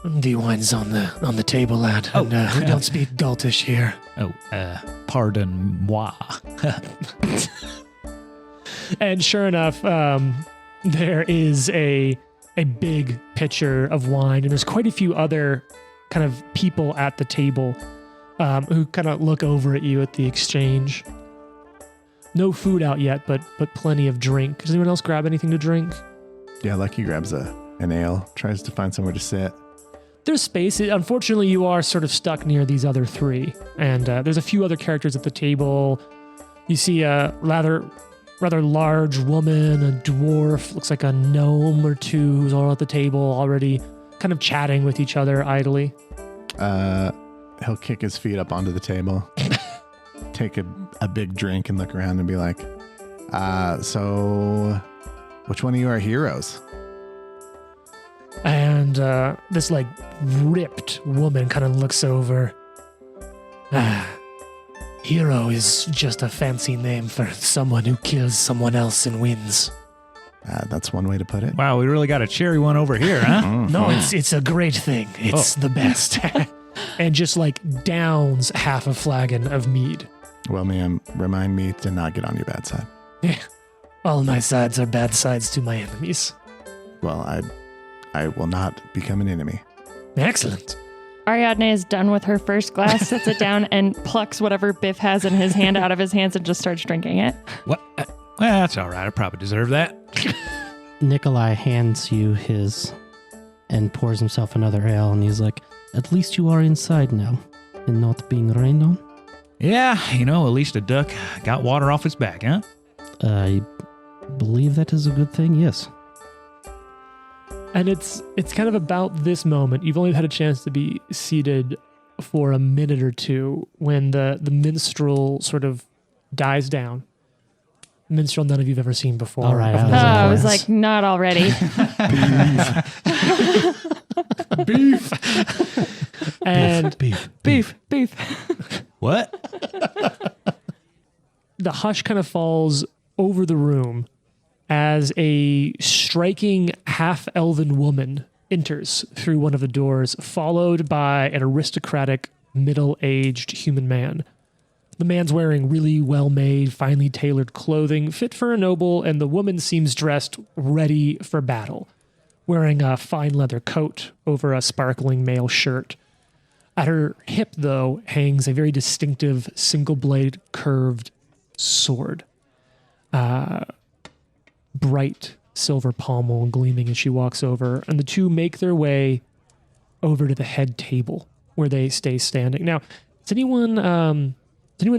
Speaker 1: The wine's on the table, lad.
Speaker 2: Oh.
Speaker 1: And, we don't speak Galtish here.
Speaker 2: Oh, pardon moi.
Speaker 1: And sure enough, there is a big pitcher of wine, and there's quite a few other kind of people at the table who kind of look over at you at the exchange. No food out yet, but plenty of drink. Does anyone else grab anything to drink?
Speaker 4: Yeah, Lucky grabs an ale, tries to find somewhere to sit.
Speaker 1: There's space. Unfortunately, you are sort of stuck near these other 3, and there's a few other characters at the table. You see a rather large woman, a dwarf, looks like a gnome or 2 who's all at the table already kind of chatting with each other idly.
Speaker 4: He'll kick his feet up onto the table, take a big drink and look around and be like, so which one of you are heroes?
Speaker 1: And this like ripped woman kind of looks over. Hero is just a fancy name for someone who kills someone else and wins.
Speaker 4: That's one way to put it.
Speaker 2: Wow, we really got a cherry one over here, huh?
Speaker 1: No, it's a great thing. It's the best. And just like downs half a flagon of mead.
Speaker 4: Well, ma'am, remind me to not get on your bad side.
Speaker 1: Yeah. All my sides are bad sides to my enemies.
Speaker 4: Well, I will not become an enemy.
Speaker 1: Excellent.
Speaker 5: Ariadne is done with her first glass, sets it down, and plucks whatever Biff has in his hand out of his hands and just starts drinking it.
Speaker 2: What? Well, that's all right. I probably deserve that.
Speaker 3: Nikolai hands you his and pours himself another ale, and he's like, at least you are inside now and not being rained on.
Speaker 2: Yeah, at least a duck got water off its back, huh?
Speaker 3: I believe that is a good thing, yes.
Speaker 1: And it's kind of about this moment. You've only had a chance to be seated for a minute or two when the minstrel sort of dies down. Minstrel none of you've ever seen before.
Speaker 3: All right,
Speaker 5: I was like, not already.
Speaker 1: Beef. And
Speaker 5: Beef.
Speaker 2: What?
Speaker 1: the hush kind of falls over the room as a striking half-elven woman enters through one of the doors, followed by an aristocratic, middle-aged human man. The man's wearing really well-made, finely tailored clothing, fit for a noble, and the woman seems dressed ready for battle. wearing a fine leather coat over a sparkling mail shirt. At her hip, though, hangs a very distinctive single-blade curved sword. Bright silver pommel gleaming as she walks over, and the two make their way over to the head table where they stay standing. Now, is anyone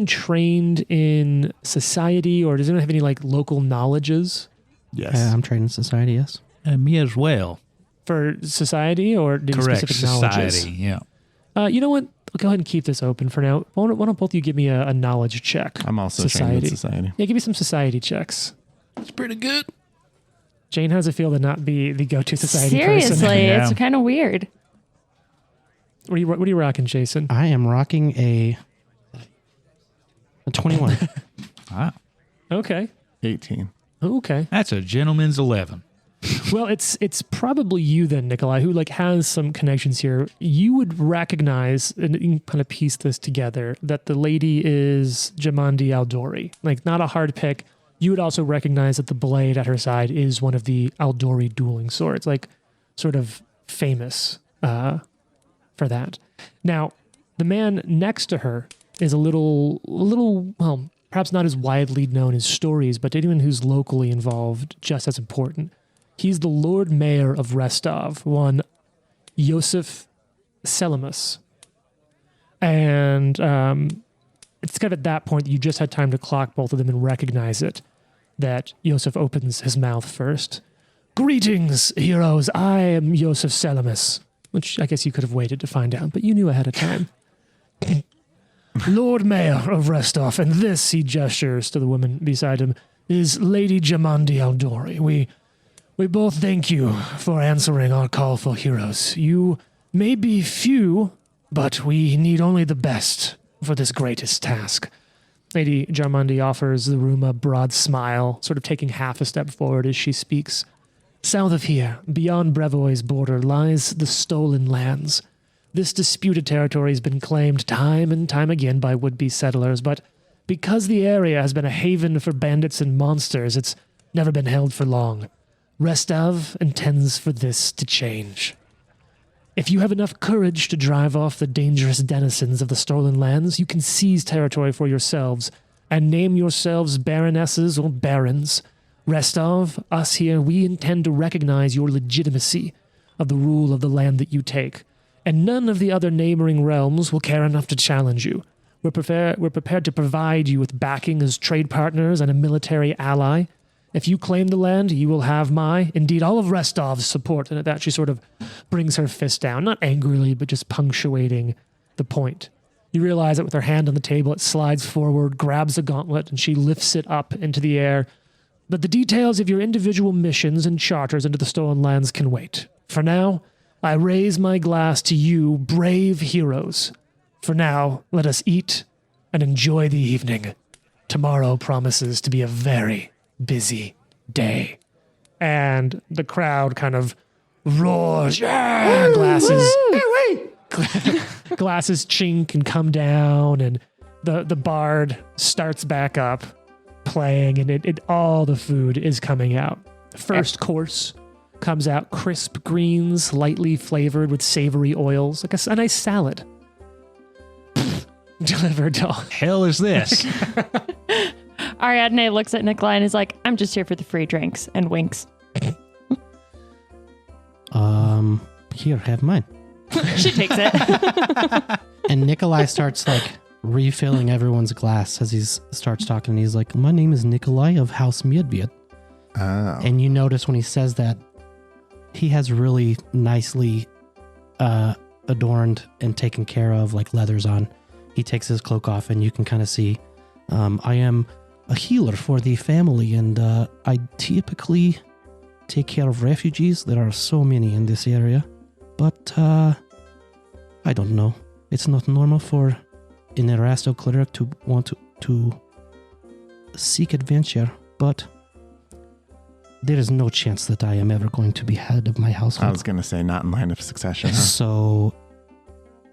Speaker 1: trained in society, or does anyone have any like local knowledges?
Speaker 4: Yes.
Speaker 3: I'm trained in society, yes.
Speaker 2: Me as well.
Speaker 1: For society, or do you have
Speaker 2: Correct.
Speaker 1: specific knowledges?
Speaker 2: Society, yeah.
Speaker 1: You know what? I'll go ahead and keep this open for now. Why don't both of you give me a knowledge check?
Speaker 4: I'm also trained in society.
Speaker 1: Yeah, give me some society checks.
Speaker 2: It's pretty good.
Speaker 1: Jane, how does it feel to not be the go-to society
Speaker 5: Seriously,
Speaker 1: person?
Speaker 2: Yeah.
Speaker 5: it's kind of weird.
Speaker 1: What are you rocking, Jason?
Speaker 3: I am rocking a 21.
Speaker 2: Wow.
Speaker 1: Okay.
Speaker 4: 18.
Speaker 1: Okay.
Speaker 2: That's a gentleman's 11.
Speaker 1: Well, it's probably you then, Nikolai, who like has some connections here. You would recognize, and you can kind of piece this together, that the lady is Jamandi Aldori. Like, not a hard pick. You would also recognize that the blade at her side is one of the Aldori dueling swords, like sort of famous for that. Now, the man next to her is a little, well, perhaps not as widely known as stories, but to anyone who's locally involved, just as important. He's the Lord Mayor of Restov, one Yosef Selimus. And it's kind of at that point that you just had time to clock both of them and recognize it, that Yosef opens his mouth first. Greetings, heroes. I am Yosef Selimus, which I guess you could have waited to find out, but you knew ahead of time. Lord Mayor of Restov, and this, he gestures to the woman beside him, is Lady Jamandi Aldori. We both thank you for answering our call for heroes. You may be few, but we need only the best for this greatest task. Lady Jamandi offers the room a broad smile, sort of taking half a step forward as she speaks. South of here, beyond Brevoy's border, lies the Stolen Lands. This disputed territory has been claimed time and time again by would-be settlers, but because the area has been a haven for bandits and monsters, it's never been held for long. Restov intends for this to change. If you have enough courage to drive off the dangerous denizens of the Stolen Lands, you can seize territory for yourselves and name yourselves baronesses or barons. Restov, us here, we intend to recognize your legitimacy of the rule of the land that you take, and none of the other neighboring realms will care enough to challenge you. We're prepared to provide you with backing as trade partners and a military ally. If you claim the land, you will have indeed all of Restov's support. And at that, she sort of brings her fist down, not angrily, but just punctuating the point. You realize that with her hand on the table, it slides forward, grabs a gauntlet, and she lifts it up into the air. But the details of your individual missions and charters into the Stolen Lands can wait. For now, I raise my glass to you, brave heroes. For now, let us eat and enjoy the evening. Tomorrow promises to be a very busy day. And the crowd kind of roars. Yeah! Glasses chink and come down, and the bard starts back up playing, and it all the food is coming out. First course comes out, crisp greens, lightly flavored with savory oils, like a nice salad. Delivered to all.
Speaker 2: Hell is this?
Speaker 5: Ariadne looks at Nikolai and is like, I'm just here for the free drinks, and winks.
Speaker 3: Here, have mine.
Speaker 5: She takes it.
Speaker 3: And Nikolai starts like refilling everyone's glass as he starts talking. And he's like, my name is Nikolai of House Miedviet.
Speaker 4: Oh.
Speaker 3: And you notice when he says that, he has really nicely adorned and taken care of, like leathers on. He takes his cloak off, and you can kind of see, I am a healer for the family, and I typically take care of refugees. There are so many in this area. But I don't know. It's not normal for an Erasto cleric to want to seek adventure, but there is no chance that I am ever going to be head of my household.
Speaker 4: I was going to say not in line of succession. Huh?
Speaker 3: So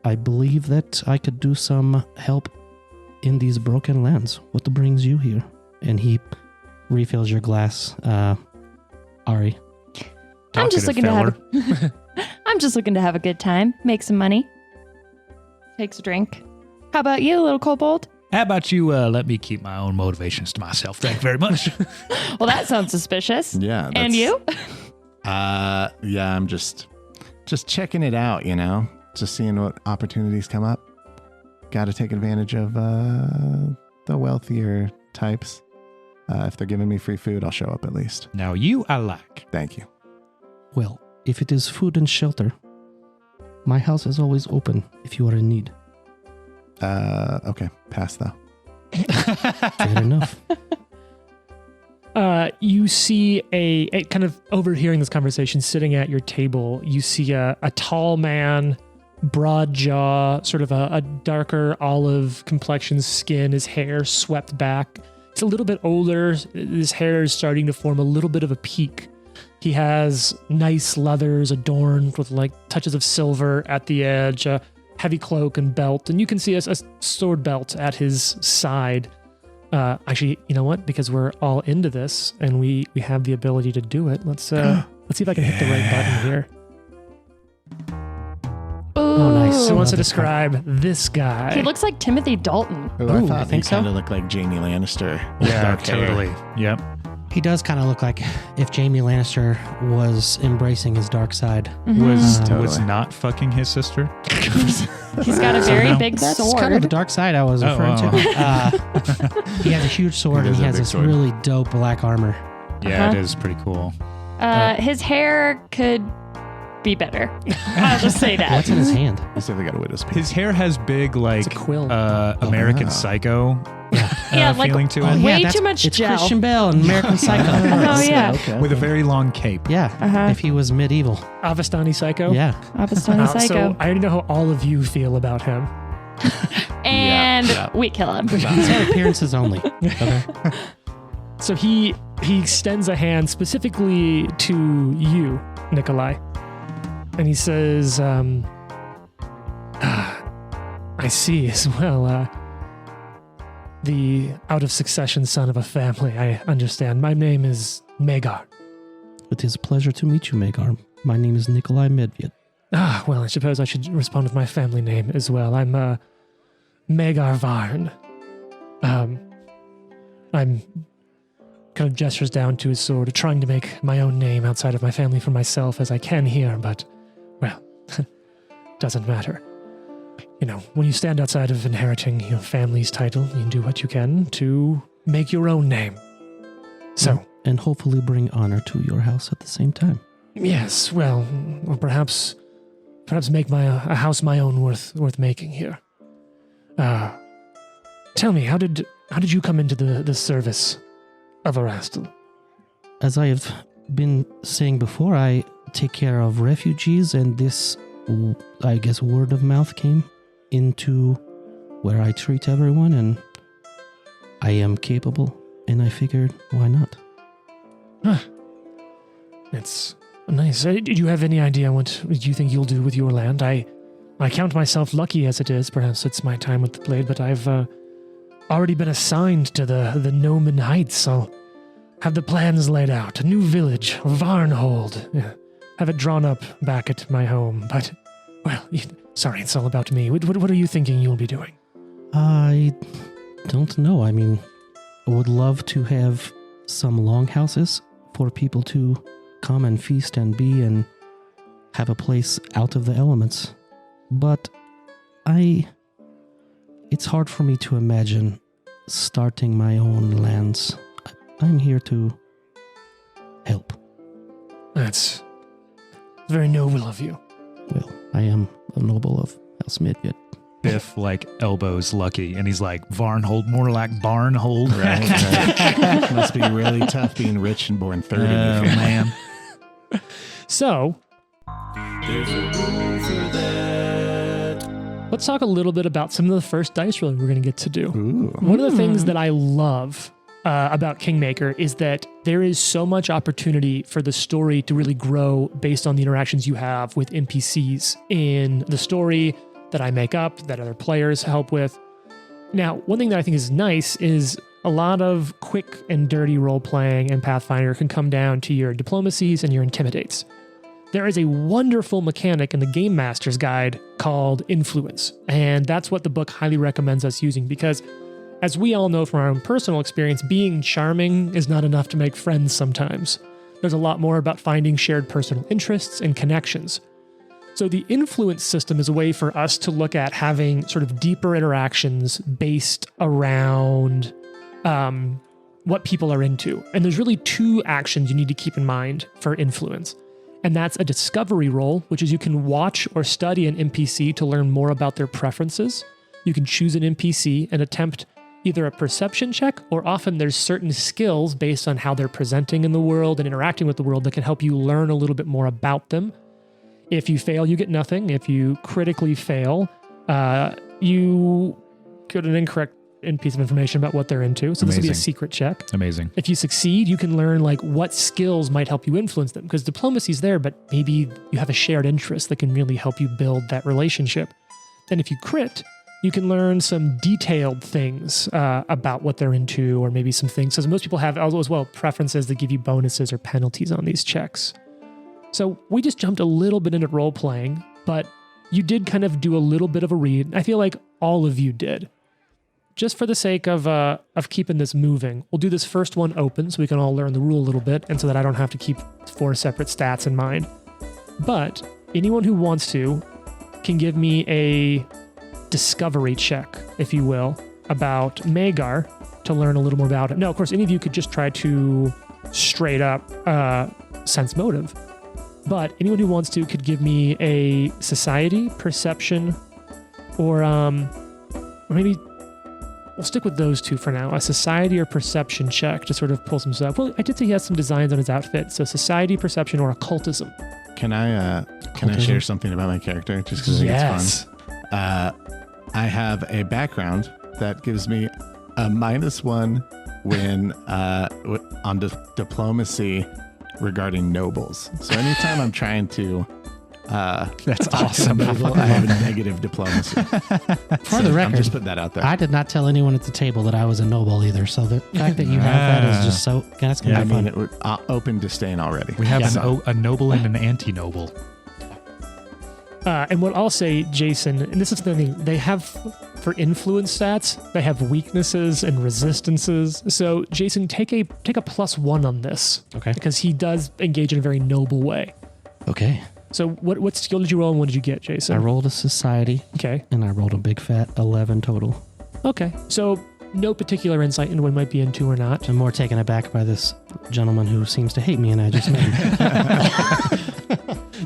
Speaker 3: I believe that I could do some help in these broken lands. What brings you here? And he refills your glass, Ari.
Speaker 5: I'm just looking I'm just looking to have a good time, make some money. Takes a drink. How about you, little kobold?
Speaker 2: How about you let me keep my own motivations to myself? Thank you very much.
Speaker 5: Well, that sounds suspicious.
Speaker 4: Yeah.
Speaker 5: And you?
Speaker 4: Yeah, I'm just checking it out, just seeing what opportunities come up. Got to take advantage of the wealthier types. If they're giving me free food, I'll show up at least.
Speaker 2: Now you I like.
Speaker 4: Thank you.
Speaker 3: Well, if it is food and shelter, my house is always open if you are in need.
Speaker 4: Okay. Pass though.
Speaker 3: Fair enough.
Speaker 1: You see a kind of overhearing this conversation, sitting at your table. You see a tall man, broad jaw, sort of a darker olive complexion skin, his hair swept back. It's a little bit older. His hair is starting to form a little bit of a peak. He has nice leathers adorned with like touches of silver at the edge, a heavy cloak and belt, and you can see a sword belt at his side. Actually, you know what? Because we're all into this and we have the ability to do it. Let's see if I can hit the right button here.
Speaker 3: Oh, nice.
Speaker 1: Who wants to describe this guy?
Speaker 5: He looks like Timothy Dalton.
Speaker 4: Ooh, I
Speaker 3: Ooh,
Speaker 4: thought
Speaker 3: I think
Speaker 4: he
Speaker 3: so.
Speaker 4: kind of looked like Jamie Lannister. with dark hair.
Speaker 2: Totally. Yep.
Speaker 3: He does kind of look like if Jaime Lannister was embracing his dark side.
Speaker 2: Was
Speaker 4: Totally.
Speaker 2: not fucking his sister.
Speaker 5: He's got a very
Speaker 2: Somehow.
Speaker 5: big
Speaker 3: That's
Speaker 5: sword.
Speaker 3: kind of the dark side I was referring to. He has a huge sword
Speaker 4: It
Speaker 3: and
Speaker 4: is
Speaker 3: he
Speaker 4: a
Speaker 3: has
Speaker 4: big
Speaker 3: this
Speaker 4: sword.
Speaker 3: really dope black armor.
Speaker 2: Yeah,
Speaker 5: Uh-huh.
Speaker 2: it is pretty cool.
Speaker 5: His hair could be better. I'll just say that.
Speaker 3: What's in his hand?
Speaker 4: He's definitely got a widow's peak.
Speaker 2: His hair has big, like,
Speaker 1: It's a quill.
Speaker 2: American
Speaker 4: wow.
Speaker 2: Psycho
Speaker 5: Yeah, like
Speaker 2: feeling to it.
Speaker 3: Oh,
Speaker 5: way
Speaker 3: that's-
Speaker 5: too much
Speaker 3: It's
Speaker 5: gel.
Speaker 3: Christian Bale and American Psycho.
Speaker 5: Oh, yeah.
Speaker 4: Okay.
Speaker 2: With a very long cape.
Speaker 3: Yeah,
Speaker 5: Uh-huh.
Speaker 3: if he was medieval.
Speaker 1: Avastani Psycho?
Speaker 3: Yeah.
Speaker 5: Avastani
Speaker 1: So
Speaker 5: Psycho.
Speaker 1: I already know how all of you feel about him.
Speaker 5: And
Speaker 4: Yeah.
Speaker 5: we kill him.
Speaker 3: These are appearances only. Okay.
Speaker 1: So he extends a hand specifically to you, Nikolai. And he says, I see as well, the out-of-succession son of a family, I understand. My name is Magar.
Speaker 3: It is a pleasure to meet you, Magar. My name is Nikolai Medved.
Speaker 1: Well, I suppose I should respond with my family name as well. I'm, Magar Varn. I'm kind of gestures down to his sword, trying to make my own name outside of my family for myself as I can here, but, well, doesn't matter. When you stand outside of inheriting your family's title, you do what you can to make your own name. So,
Speaker 3: And hopefully bring honor to your house at the same time.
Speaker 1: yes, well, or perhaps make a house my own worth making here. Tell me, how did you come into the service of Erastil?
Speaker 3: As I have been saying before, I take care of refugees, and this, I guess, word of mouth came into where I treat everyone, and I am capable, and I figured, why not?
Speaker 1: It's nice. Did you have any idea what you think you'll do with your land? I count myself lucky as it is. Perhaps it's my time with the blade, but I've already been assigned to the Gnomon Heights. I'll have the plans laid out. A new village, Varnhold. Have it drawn up back at my home. But, well, sorry, it's all about me. What are you thinking you'll be doing?
Speaker 3: I don't know. I mean, I would love to have some longhouses for people to come and feast and be and have a place out of the elements. But it's hard for me to imagine starting my own lands. I'm here to help.
Speaker 1: That's very noble of you.
Speaker 3: Well, I am a noble of House Midgett.
Speaker 2: Biff, like, elbows Lucky, and he's like, Varnhold, more like Barnhold.
Speaker 4: Right. Must be really tough being rich and born third in your
Speaker 2: Oh,
Speaker 4: family.
Speaker 2: man.
Speaker 1: So, let's talk a little bit about some of the first dice rolling we're going to get to do.
Speaker 4: Ooh.
Speaker 1: One of the things that I love about Kingmaker is that there is so much opportunity for the story to really grow based on the interactions you have with NPCs in the story that I make up, that other players help with. Now, one thing that I think is nice is a lot of quick and dirty role-playing and Pathfinder can come down to your diplomacies and your intimidates. there is a wonderful mechanic in the Game Master's Guide called influence. And that's what the book highly recommends us using because, as we all know from our own personal experience, being charming is not enough to make friends sometimes. There's a lot more about finding shared personal interests and connections. So the influence system is a way for us to look at having sort of deeper interactions based around what people are into. And there's really two actions you need to keep in mind for influence. And that's a discovery role, which is you can watch or study an NPC to learn more about their preferences. You can choose an NPC and attempt either a perception check, or often there's certain skills based on how they're presenting in the world and interacting with the world that can help you learn a little bit more about them. If you fail, you get nothing. If you critically fail, you get an incorrect piece of information about what they're into. So this will be a secret check.
Speaker 2: Amazing.
Speaker 1: If you succeed, you can learn like what skills might help you influence them, because diplomacy's there, but maybe you have a shared interest that can really help you build that relationship. Then if you crit, you can learn some detailed things about what they're into, or maybe some things. So most people have as well preferences that give you bonuses or penalties on these checks. So we just jumped a little bit into role playing, but you did kind of do a little bit of a read. I feel like all of you did. Just for the sake of keeping this moving, we'll do this first one open so we can all learn the rule a little bit, and so that I don't have to keep 4 separate stats in mind. But anyone who wants to can give me a discovery check, if you will, about Magar to learn a little more about it. No, of course, any of you could just try to straight up sense motive. But anyone who wants to could give me a society, perception, or maybe we'll stick with those two for now. A society or perception check to sort of pull some stuff. Well, I did say he has some designs on his outfit. So society, perception, or occultism.
Speaker 4: Can I share something about my character just because I think it's fun? I have a background that gives me a -1 when on diplomacy regarding nobles. So anytime I'm trying to
Speaker 2: that's awesome.
Speaker 4: Noble, I have a negative diplomacy.
Speaker 3: For the record,
Speaker 4: I'm just putting that out there.
Speaker 3: I did not tell anyone at the table that I was a noble either. So the fact that you have that is just so. That's gonna
Speaker 4: I
Speaker 3: be
Speaker 4: mean,
Speaker 3: fun.
Speaker 4: it would open disdain already.
Speaker 2: We have a noble and an anti-noble.
Speaker 1: And what I'll say, Jason, and this is the thing, they have, for influence stats, they have weaknesses and resistances. So, Jason, take a +1 on this.
Speaker 3: Okay.
Speaker 1: Because he does engage in a very noble way.
Speaker 3: Okay.
Speaker 1: So, what skill did you roll and what did you get, Jason?
Speaker 3: I rolled a society.
Speaker 1: Okay.
Speaker 3: And I rolled a big fat 11 total.
Speaker 1: Okay. So, no particular insight into what it might be into or not.
Speaker 3: I'm more taken aback by this gentleman who seems to hate me, and I just met him.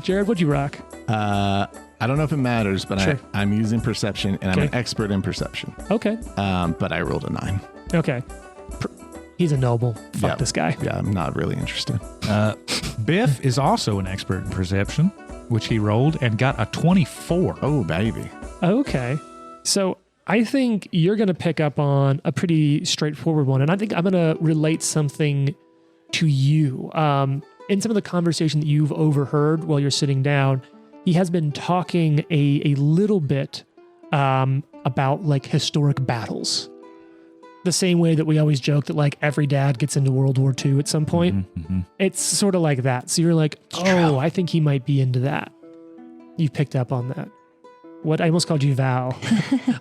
Speaker 1: Jared, what'd you rock?
Speaker 4: I don't know if it matters, but
Speaker 1: Sure.
Speaker 4: I'm using perception, and I'm an expert in perception.
Speaker 1: Okay.
Speaker 4: But I rolled a 9.
Speaker 1: Okay. He's a noble. Fuck this guy.
Speaker 4: Yeah, I'm not really interested.
Speaker 2: Biff is also an expert in perception, which he rolled and got a 24.
Speaker 4: Oh, baby.
Speaker 1: Okay. So I think you're going to pick up on a pretty straightforward one. And I think I'm going to relate something to you. In some of the conversation that you've overheard while you're sitting down, he has been talking a little bit about like historic battles. The same way that we always joke that like every dad gets into World War II at some point.
Speaker 2: Mm-hmm.
Speaker 1: It's sort of like that. So you're like, oh, I think he might be into that. You picked up on that. What? I almost called you Val.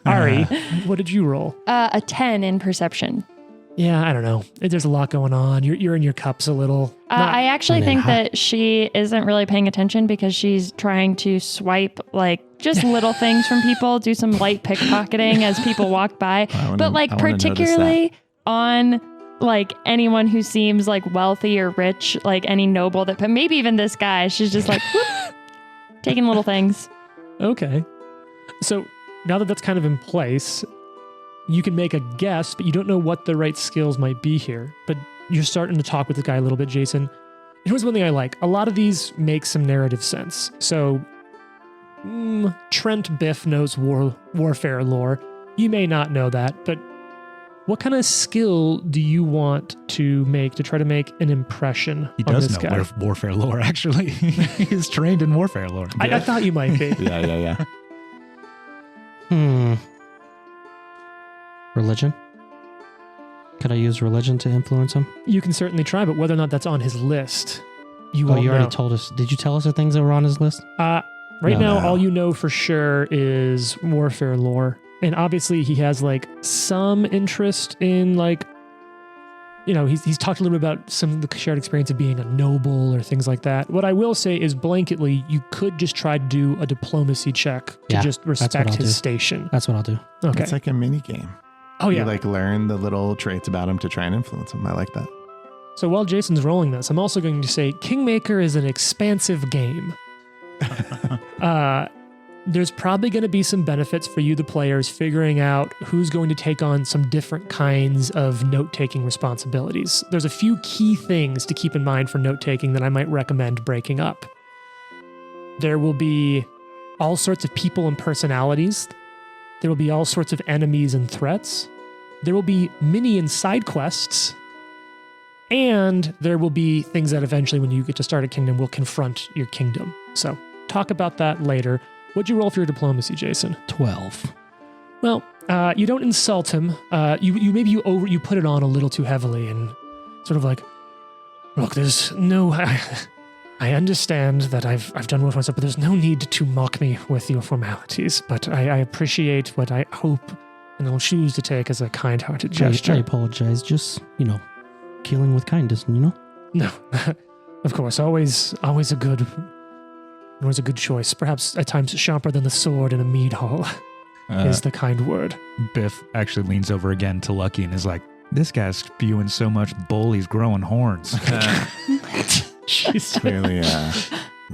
Speaker 1: Ari, what did you roll?
Speaker 5: A 10 in perception.
Speaker 1: Yeah, I don't know. There's a lot going on. You're in your cups a little.
Speaker 5: I actually think that she isn't really paying attention because she's trying to swipe like just little things from people, do some light pickpocketing as people walk by. But like particularly on like anyone who seems like wealthy or rich, like any noble that, but maybe even this guy, she's just like whoop, taking little things.
Speaker 1: Okay. So now that that's kind of in place, you can make a guess, but you don't know what the right skills might be here. But you're starting to talk with the guy a little bit, Jason. Here's one thing I like. A lot of these make some narrative sense. So Trent Biff knows warfare lore. You may not know that, but what kind of skill do you want to make to try to make an impression
Speaker 2: He
Speaker 1: on
Speaker 2: does
Speaker 1: this
Speaker 2: know
Speaker 1: guy?
Speaker 2: warfare lore, actually. He's trained in warfare lore.
Speaker 1: I thought you might be.
Speaker 4: Yeah.
Speaker 3: Religion? Could I use religion to influence him?
Speaker 1: You can certainly try, but whether or not that's on his list. You
Speaker 3: Oh,
Speaker 1: won't
Speaker 3: you already
Speaker 1: know.
Speaker 3: told us. Did you tell us the things that were on his list?
Speaker 1: Right
Speaker 3: No.
Speaker 1: now,
Speaker 4: No.
Speaker 1: all you know for sure is warfare lore. And obviously he has like some interest in like, he's talked a little bit about some of the shared experience of being a noble or things like that. What I will say is blanketly, you could just try to do a diplomacy check to
Speaker 3: Yeah,
Speaker 1: just
Speaker 3: what
Speaker 1: respect
Speaker 3: I'll
Speaker 1: his
Speaker 3: do.
Speaker 1: station.
Speaker 3: That's what I'll do.
Speaker 1: Okay.
Speaker 4: It's like a mini game.
Speaker 1: Oh yeah.
Speaker 4: You like learn the little traits about him to try and influence him. I like that.
Speaker 1: So while Jason's rolling this, I'm also going to say Kingmaker is an expansive game. There's probably going to be some benefits for you, the players, figuring out who's going to take on some different kinds of note-taking responsibilities. There's a few key things to keep in mind for note-taking that I might recommend breaking up. There will be all sorts of people and personalities. There will be all sorts of enemies and threats. There will be mini and side quests. And there will be things that eventually, when you get to start a kingdom, will confront your kingdom. So talk about that later. What'd you roll for your diplomacy, Jason?
Speaker 3: 12.
Speaker 1: Well, you don't insult him. You put it on a little too heavily and sort of like, look, there's no. I understand that I've done well for myself, but there's no need to mock me with your formalities. But I appreciate what I hope and I'll choose to take as a kind-hearted gesture.
Speaker 3: I apologize. Just, killing with kindness,
Speaker 1: No, of course, always a good choice. Perhaps at times sharper than the sword in a mead hall is the kind word.
Speaker 2: Biff actually leans over again to Lucky and is like, this guy's spewing so much bull, he's growing horns.
Speaker 1: Jeez.
Speaker 4: Clearly,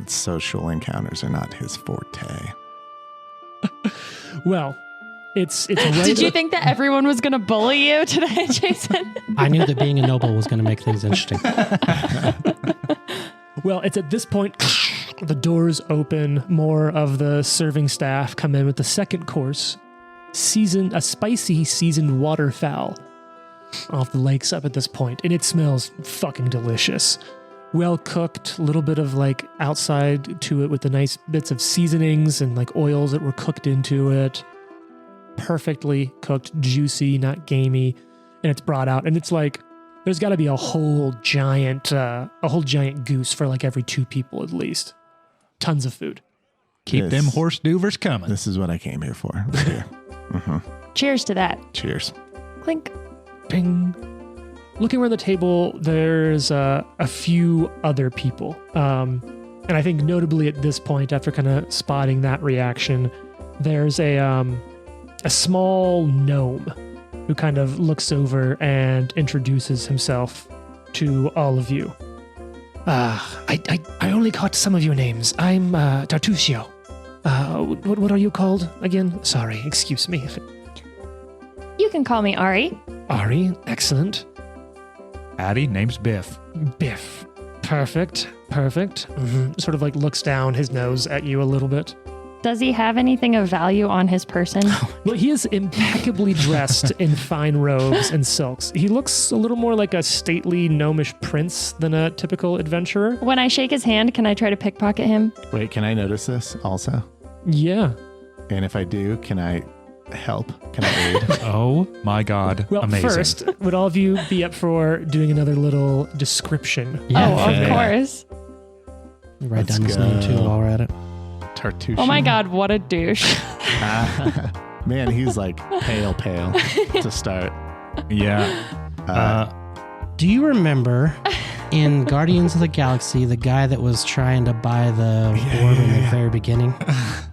Speaker 4: social encounters are not his forte.
Speaker 1: Well, it's right.
Speaker 5: Did you think that everyone was going to bully you today, Jason?
Speaker 3: I knew that being a noble was going to make things interesting.
Speaker 1: Well, it's at this point the doors open. More of the serving staff come in with the second course, a spicy seasoned waterfowl off the lakes up at this point, and it smells fucking delicious. Well cooked, a little bit of like outside to it with the nice bits of seasonings and like oils that were cooked into it. Perfectly cooked, juicy, not gamey, and it's brought out, and it's like there's got to be a whole giant goose for like every 2 people at least. Tons of food.
Speaker 2: Keep them horse doovers coming.
Speaker 4: This is what I came here for. Right here.
Speaker 5: Cheers to that.
Speaker 4: Cheers.
Speaker 5: Clink.
Speaker 1: Ping. Looking around the table, there's a few other people. And I think notably at this point, after kind of spotting that reaction, there's a small gnome who kind of looks over and introduces himself to all of you. I only caught some of your names. I'm Tartusio. What are you called again? Sorry, excuse me.
Speaker 5: You can call me Ari.
Speaker 1: Ari, excellent.
Speaker 2: Addy, name's Biff.
Speaker 1: Biff, perfect. Sort of like looks down his nose at you a little bit.
Speaker 5: Does he have anything of value on his person?
Speaker 1: Well, he is impeccably dressed in fine robes and silks. He looks a little more like a stately gnomish prince than a typical adventurer.
Speaker 5: When I shake his hand, can I try to pickpocket him?
Speaker 4: Wait, can I notice this also?
Speaker 1: Yeah.
Speaker 4: And if I do, can I help? Can I aid?
Speaker 2: Oh my God.
Speaker 1: Well,
Speaker 2: Amazing.
Speaker 1: first, would all of you be up for doing another little description?
Speaker 3: Yeah,
Speaker 5: oh,
Speaker 3: sure.
Speaker 5: of course.
Speaker 3: Write
Speaker 4: Let's
Speaker 3: down his name too
Speaker 4: go.
Speaker 3: while we're at it.
Speaker 4: Tartusio.
Speaker 5: Oh my God, what a douche.
Speaker 4: Man, he's like pale to start.
Speaker 2: Yeah.
Speaker 3: Do you remember in Guardians of the Galaxy, the guy that was trying to buy the orb in the very beginning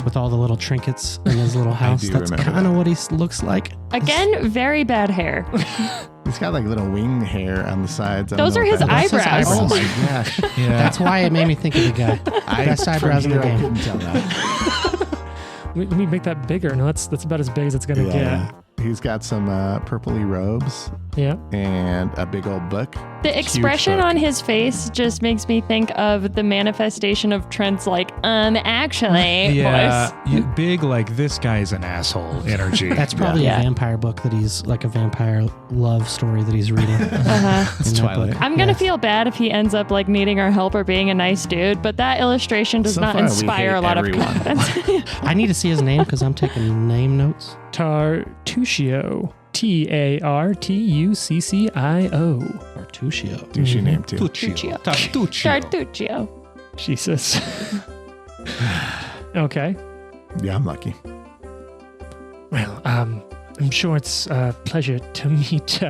Speaker 3: with all the little trinkets in his little house?
Speaker 4: do
Speaker 3: That's
Speaker 4: remember
Speaker 3: kind of
Speaker 4: that.
Speaker 3: what he looks like.
Speaker 5: Again, very bad hair.
Speaker 4: He's got like little wing hair on the sides. I
Speaker 5: Those
Speaker 4: don't
Speaker 5: are
Speaker 4: know
Speaker 5: his
Speaker 4: what that is.
Speaker 5: eyebrows.
Speaker 4: Oh my gosh.
Speaker 2: Yeah.
Speaker 3: That's why it made me think of the guy. Best eyebrows in the
Speaker 4: I
Speaker 3: game.
Speaker 4: couldn't tell that.
Speaker 1: Let me make that bigger. No, that's about as big as it's going to
Speaker 4: Yeah. He's got some purpley robes
Speaker 1: get. Yeah.
Speaker 4: and a big old book.
Speaker 5: The expression
Speaker 4: book.
Speaker 5: on his face just makes me think of the manifestation of Trent's actually
Speaker 2: Yeah.
Speaker 5: voice.
Speaker 2: You, big, like, this guy's an asshole energy.
Speaker 3: That's probably
Speaker 5: Yeah.
Speaker 3: a vampire book that he's like a vampire love story that he's reading.
Speaker 5: Uh-huh.
Speaker 3: in that
Speaker 4: Twilight.
Speaker 3: book.
Speaker 5: I'm going to
Speaker 3: Yes.
Speaker 5: feel bad if he ends up needing our help or being a nice dude, but that illustration does
Speaker 4: So
Speaker 5: not
Speaker 4: far, we
Speaker 5: inspire
Speaker 4: hate
Speaker 5: a lot
Speaker 4: everyone.
Speaker 5: of confidence.
Speaker 3: I need to see his name because I'm taking name notes.
Speaker 1: Tartusio. Tartuccio.
Speaker 3: Artuccio.
Speaker 4: Douchey name too.
Speaker 5: Tartuccio. Tartuccio.
Speaker 1: Jesus. Okay.
Speaker 4: Yeah, I'm lucky.
Speaker 1: Well, I'm sure it's a pleasure to meet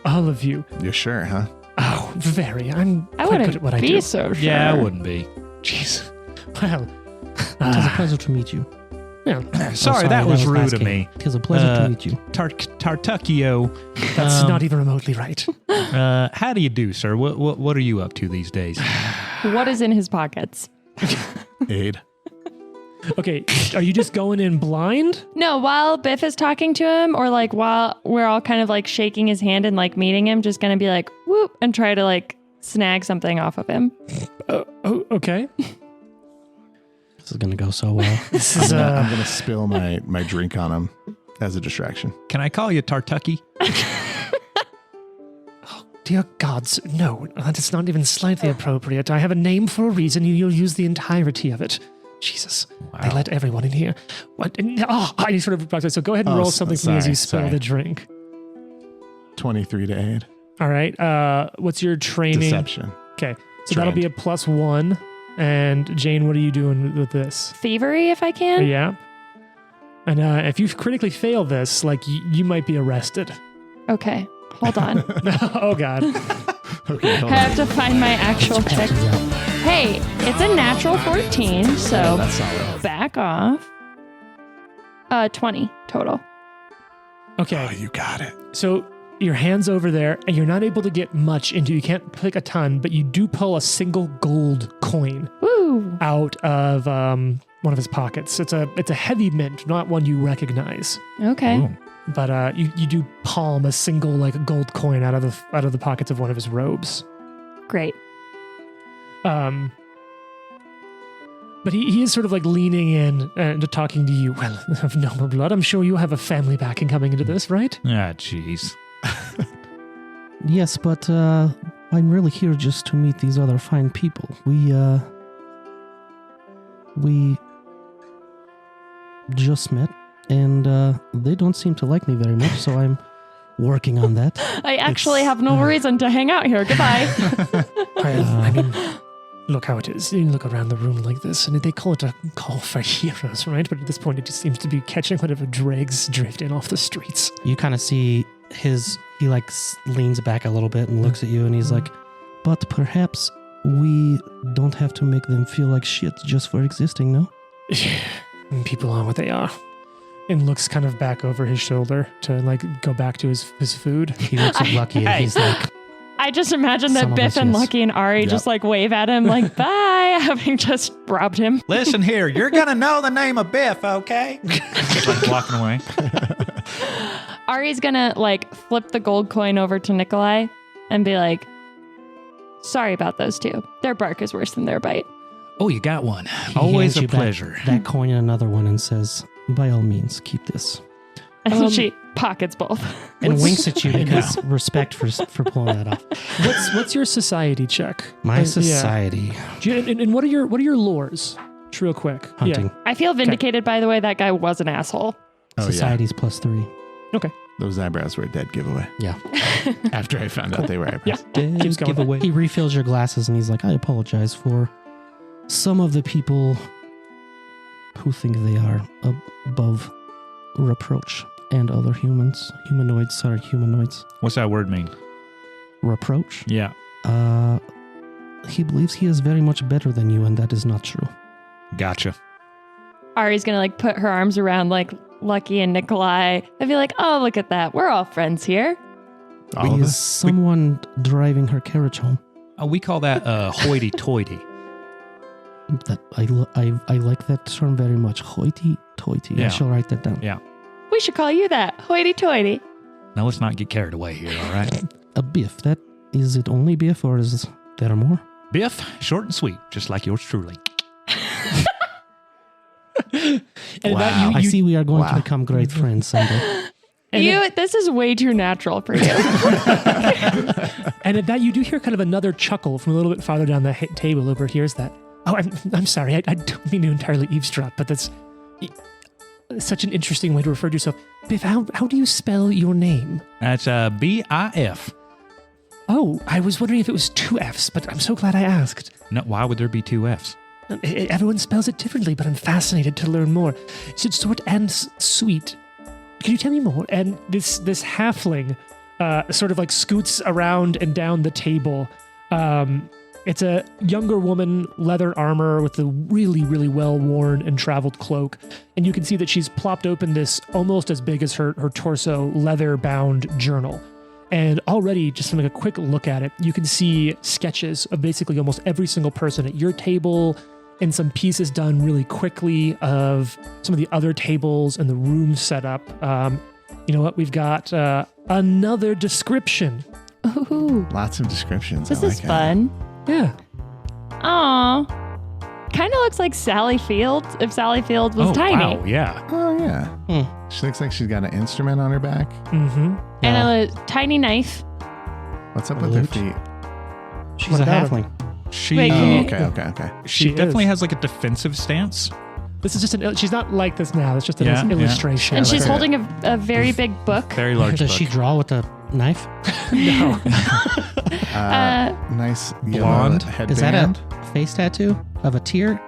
Speaker 1: all of you.
Speaker 4: You're sure, huh?
Speaker 1: Oh, very. I'm
Speaker 5: I
Speaker 1: quite good
Speaker 5: wouldn't
Speaker 1: at what I
Speaker 5: be
Speaker 1: do.
Speaker 5: so sure.
Speaker 6: Yeah, I wouldn't be.
Speaker 1: Jeez. Well,
Speaker 3: It was a pleasure to meet you.
Speaker 1: yeah,
Speaker 6: Sorry, that was rude of me.
Speaker 3: It was a pleasure to meet you.
Speaker 6: Tartuccio.
Speaker 1: that's not even remotely right.
Speaker 6: How do you do, sir? What are you up to these days?
Speaker 5: What is in his pockets?
Speaker 4: Aid.
Speaker 1: Okay, are you just going in blind?
Speaker 5: No, while Biff is talking to him, or like while we're all kind of like shaking his hand and like meeting him, just gonna be like, whoop, and try to like snag something off of him.
Speaker 1: Oh, okay.
Speaker 3: This is gonna go so well.
Speaker 1: This is
Speaker 4: I'm gonna spill my drink on him as a distraction.
Speaker 6: Can I call you Tartucky?
Speaker 1: Dear gods, no, that is not even slightly appropriate. I have a name for a reason. You'll use the entirety of it. Jesus, they let everyone in here. What? I sort of. So go ahead and roll something for me as you spill the drink.
Speaker 4: 23 to aid.
Speaker 1: All right. What's your training?
Speaker 4: Deception.
Speaker 1: Okay, so that'll be a +1. And Jane, what are you doing with this?
Speaker 5: Thievery, if I can.
Speaker 1: Yeah. And if you critically fail this, like you might be arrested.
Speaker 5: Okay, hold on.
Speaker 1: Oh God.
Speaker 4: Okay,
Speaker 5: I
Speaker 4: hold
Speaker 5: have
Speaker 4: on.
Speaker 5: to find my actual check. Hey, it's a natural 14, so
Speaker 4: That's solid.
Speaker 5: back off. 20 total.
Speaker 1: Okay.
Speaker 4: Oh, you got it.
Speaker 1: So your hand's over there, and you're not able to get much into. You can't pick a ton, but you do pull a single gold coin
Speaker 5: Woo!
Speaker 1: out of one of his pockets. It's a heavy mint, not one you recognize.
Speaker 5: Okay.
Speaker 6: Ooh.
Speaker 1: But you do palm a single like gold coin out of the pockets of one of his robes.
Speaker 5: Great.
Speaker 1: But he is sort of like leaning in and talking to you. Well, of noble blood, I'm sure you have a family backing coming into this, right?
Speaker 6: Ah, jeez.
Speaker 3: Yes, but I'm really here just to meet these other fine people. We just met, and they don't seem to like me very much, so I'm working on that.
Speaker 5: I actually have no reason to hang out here. Goodbye.
Speaker 1: I mean, look how it is. You look around the room like this, and they call it a call for heroes, right? But at this point, it just seems to be catching whatever dregs drift in off the streets.
Speaker 3: You kind of see he like leans back a little bit and looks at you, and he's like, but perhaps we don't have to make them feel like shit just for existing, no?
Speaker 1: People are what they are. And looks kind of back over his shoulder to like go back to his food.
Speaker 3: He looks at Lucky, and he's like,
Speaker 5: I just imagine that
Speaker 3: Some of
Speaker 5: Biff
Speaker 3: us,
Speaker 5: and
Speaker 3: yes.
Speaker 5: Lucky and Ari just like wave at him like, bye, having just robbed him.
Speaker 6: Listen here, you're gonna know the name of Biff, okay? Like walking away.
Speaker 5: Ari's gonna like flip the gold coin over to Nikolai and be like, sorry about those two. Their bark is worse than their bite.
Speaker 6: Oh, you got one.
Speaker 3: he
Speaker 6: Always
Speaker 3: hands
Speaker 6: a
Speaker 3: you back
Speaker 6: pleasure.
Speaker 3: that coin and another one and says, by all means, keep this.
Speaker 5: And she pockets both.
Speaker 3: And winks at you because respect for pulling that off.
Speaker 1: What's your society check?
Speaker 3: My
Speaker 1: Yeah.
Speaker 3: society.
Speaker 1: And what are your lores? Just real quick.
Speaker 3: Hunting.
Speaker 5: I feel vindicated by the way that guy was an asshole.
Speaker 4: Oh,
Speaker 3: Society's +3.
Speaker 1: Okay.
Speaker 4: Those eyebrows were a dead giveaway.
Speaker 3: Yeah.
Speaker 4: After I found out they were eyebrows.
Speaker 1: Yeah. Keeps going.
Speaker 3: Giveaway. He refills your glasses and he's like, I apologize for some of the people who think they are above reproach and other humanoids.
Speaker 6: What's that word mean?
Speaker 3: Reproach?
Speaker 6: Yeah.
Speaker 3: He believes he is very much better than you, and that is not true.
Speaker 6: Gotcha.
Speaker 5: Ari's gonna like put her arms around like Lucky and Nikolai and be like, oh, look at that. We're all friends here.
Speaker 4: All of
Speaker 3: Is
Speaker 4: us?
Speaker 3: someone driving her carriage home?
Speaker 6: We call that hoity-toity.
Speaker 3: That I like that term very much. Hoity-toity.
Speaker 6: Yeah.
Speaker 3: I shall write that down.
Speaker 6: Yeah.
Speaker 5: We should call you that. Hoity-toity.
Speaker 6: Now let's not get carried away here, all right?
Speaker 3: A biff. That is it only biff, or is there more?
Speaker 6: Biff, short and sweet, just like yours truly.
Speaker 1: And
Speaker 4: Wow.
Speaker 1: that
Speaker 3: I see we are going
Speaker 4: Wow.
Speaker 3: to become great friends someday.
Speaker 1: And
Speaker 5: This is way too natural for you.
Speaker 1: And at that, you do hear kind of another chuckle from a little bit farther down the table over here. Is that? Oh, I'm sorry. I don't mean to entirely eavesdrop, but that's. such an interesting way to refer to yourself. Biff, how do you spell your name?
Speaker 2: That's B-I-F.
Speaker 1: Oh, I was wondering if it was 2 Fs, but I'm so glad I asked.
Speaker 2: No, why would there be 2 Fs?
Speaker 1: Everyone spells it differently, but I'm fascinated to learn more. Is it short and sweet? Can you tell me more? And this halfling sort of like scoots around and down the table. It's a younger woman, leather armor with a really, really well-worn and traveled cloak. And you can see that she's plopped open this almost as big as her torso, leather-bound journal. And already, just from like a quick look at it, you can see sketches of basically almost every single person at your table and some pieces done really quickly of some of the other tables and the room set up. You know what? We've got another description.
Speaker 5: Ooh,
Speaker 4: Lots of descriptions.
Speaker 5: this
Speaker 4: I
Speaker 5: is
Speaker 4: like it.
Speaker 5: fun.
Speaker 1: Yeah.
Speaker 5: Aw. Kind of looks like Sally Fields if Sally Fields was tiny.
Speaker 2: Wow, yeah.
Speaker 4: Oh, yeah. She looks like she's got an instrument on her back.
Speaker 1: Mm-hmm.
Speaker 5: And a tiny knife.
Speaker 4: What's up
Speaker 3: A
Speaker 4: with her
Speaker 3: lute?
Speaker 4: feet?
Speaker 3: She's
Speaker 1: What
Speaker 3: a
Speaker 1: about her?
Speaker 3: halfling.
Speaker 2: She
Speaker 5: Wait, can you-
Speaker 4: Okay.
Speaker 2: she
Speaker 1: She
Speaker 2: definitely
Speaker 1: is.
Speaker 2: has like a defensive stance.
Speaker 1: This is just she's not like this now. It's just an
Speaker 2: Yeah, yeah.
Speaker 1: illustration.
Speaker 5: And she's
Speaker 4: Okay.
Speaker 5: holding a very big book.
Speaker 2: Very large
Speaker 3: Does
Speaker 2: book.
Speaker 3: she draw with a knife?
Speaker 1: No.
Speaker 4: Nice yellow
Speaker 2: Blonde?
Speaker 4: headband.
Speaker 3: Is that a face tattoo of a tear?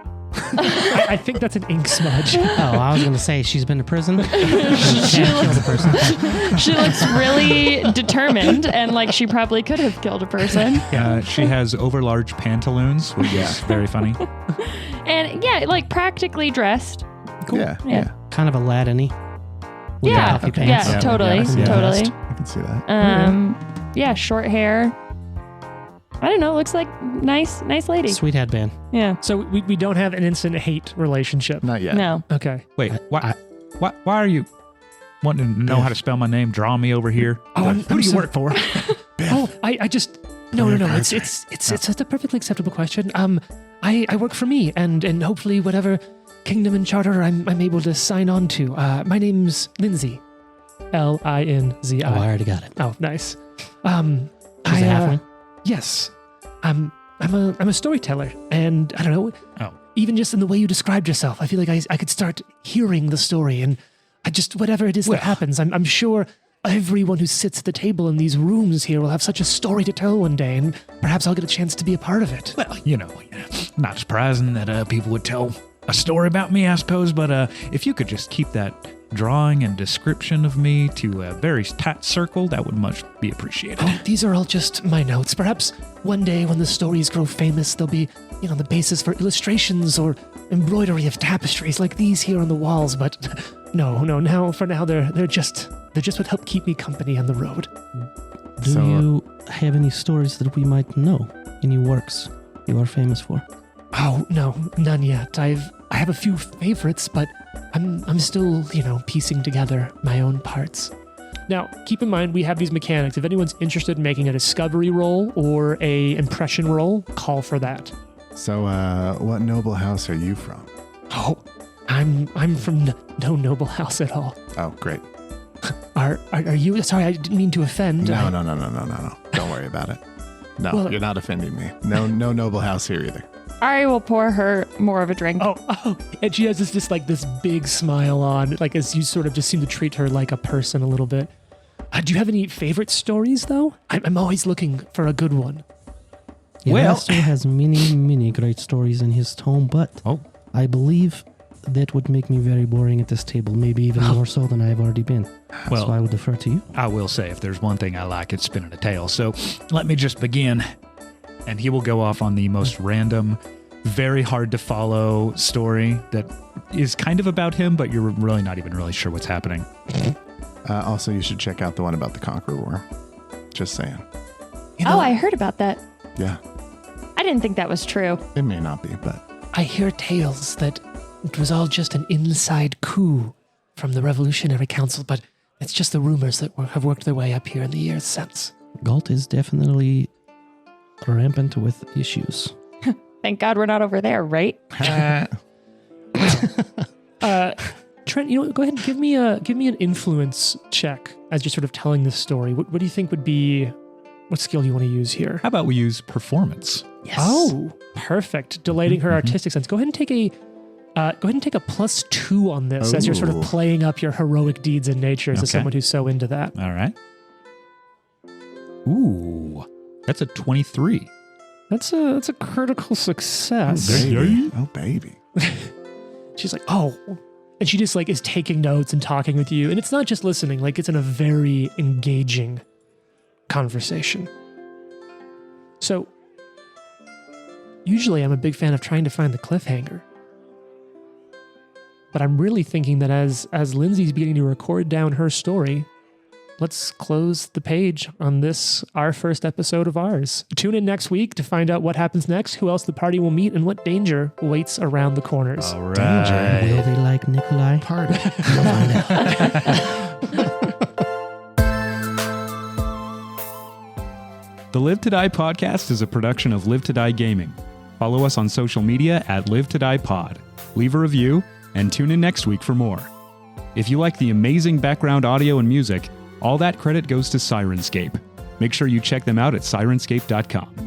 Speaker 1: I think that's an ink smudge.
Speaker 3: Oh, I was going to say she's been to prison.
Speaker 5: She looks, she looks really determined and like she probably could have killed a person.
Speaker 2: She has overlarge pantaloons, which is very funny.
Speaker 5: And yeah, like practically dressed.
Speaker 4: Yeah.
Speaker 5: Yeah.
Speaker 3: Kind of Aladdin-y. With the
Speaker 5: Yeah,
Speaker 3: puffy
Speaker 5: yeah,
Speaker 3: pants.
Speaker 5: totally,
Speaker 4: Yeah.
Speaker 5: totally.
Speaker 4: I can see that.
Speaker 5: Yeah, short hair. I don't know. Looks like nice lady.
Speaker 3: Sweet headband.
Speaker 5: Yeah.
Speaker 1: So we don't have an instant hate relationship.
Speaker 4: Not yet.
Speaker 5: No.
Speaker 1: Okay.
Speaker 2: Wait, why are you wanting to know how to spell my name? Draw me over here.
Speaker 1: Oh,
Speaker 2: Who do you work for?
Speaker 1: Oh, I just no. It's a perfectly acceptable question. I work for me, and hopefully whatever kingdom and charter I'm able to sign on to. My name's Lindsay, Linzi.
Speaker 3: Oh, I already got it.
Speaker 1: Oh, nice.
Speaker 3: She's a halfling.
Speaker 1: Yes, I'm a storyteller, and I don't know.
Speaker 2: Oh.
Speaker 1: Even just in the way you described yourself, I feel like I could start hearing the story, and I just whatever it is that happens, I'm sure everyone who sits at the table in these rooms here will have such a story to tell one day, and perhaps I'll get a chance to be a part of it.
Speaker 2: Well, not surprising that people would tell a story about me, I suppose. But if you could just keep that drawing and description of me to a very tight circle, that would much be appreciated.
Speaker 1: Oh, these are all just my notes. Perhaps one day when the stories grow famous, they'll be, the basis for illustrations or embroidery of tapestries like these here on the walls. But no. For now, they're just what help keep me company on the road.
Speaker 3: Do
Speaker 4: So-
Speaker 3: you have any stories that we might know? Any works you are famous for?
Speaker 1: Oh no, none yet. I have a few favorites, but I'm still piecing together my own parts. Now, keep in mind we have these mechanics. If anyone's interested in making a discovery roll or a impression roll, call for that.
Speaker 4: So, what noble house are you from?
Speaker 1: Oh, I'm from no noble house at all.
Speaker 4: Oh, great.
Speaker 1: Are you? Sorry, I didn't mean to offend.
Speaker 4: No. Don't worry about it. No,
Speaker 1: Well-
Speaker 4: you're not offending me. No noble house here either.
Speaker 5: Ari will pour her more of a drink.
Speaker 1: Oh, and she has this big smile on, like as you sort of just seem to treat her like a person a little bit. Do you have any favorite stories though? I'm always looking for a good one.
Speaker 3: Your
Speaker 2: Well-
Speaker 3: master has many great stories in his tome, but I believe that would make me very boring at this table, maybe even more so than I have already been.
Speaker 2: Well-
Speaker 3: so I would defer to you.
Speaker 2: I will say, if there's one thing I like, it's spinning a tale. So let me just begin. And he will go off on the most random, very hard to follow story that is kind of about him, but you're really not even really sure what's happening.
Speaker 4: Also, you should check out the one about the Conqueror War. Just saying.
Speaker 5: I heard about that.
Speaker 4: Yeah,
Speaker 5: I didn't think that was true.
Speaker 4: it may not be, but
Speaker 1: I hear tales that it was all just an inside coup from the Revolutionary Council, but it's just the rumors that have worked their way up here in the years since.
Speaker 3: Galt is definitely rampant with issues.
Speaker 5: Thank God we're not over there, right?
Speaker 1: Trent, go ahead and give me an influence check as you're sort of telling this story. What do you think would be what skill you want to use here?
Speaker 2: How about we use performance?
Speaker 1: Yes. Oh, perfect. Delighting her artistic sense. Go ahead and take a Go ahead and take a +2 on this as you're sort of
Speaker 4: Ooh.
Speaker 1: playing up your heroic deeds and natures as
Speaker 2: Okay.
Speaker 1: someone who's so into that.
Speaker 2: All right. Ooh, that's a 23.
Speaker 1: That's a critical success.
Speaker 4: Baby. Oh, baby.
Speaker 1: She's like, oh. And she just like is taking notes and talking with you. And it's not just listening, like it's in a very engaging conversation. So usually I'm a big fan of trying to find the cliffhanger. But I'm really thinking that as Lindsay's beginning to record down her story, let's close the page on this, our first episode of ours. Tune in next week to find out what happens next, who else the party will meet, and what danger waits around the corners.
Speaker 2: All right.
Speaker 3: Will they like Nikolai?
Speaker 4: Party.
Speaker 3: We'll find out.
Speaker 2: The Live to Die podcast is a production of Live to Die Gaming. Follow us on social media at Live to Die Pod. Leave a review and tune in next week for more. If you like the amazing background audio and music, all that credit goes to Syrinscape. Make sure you check them out at Syrinscape.com.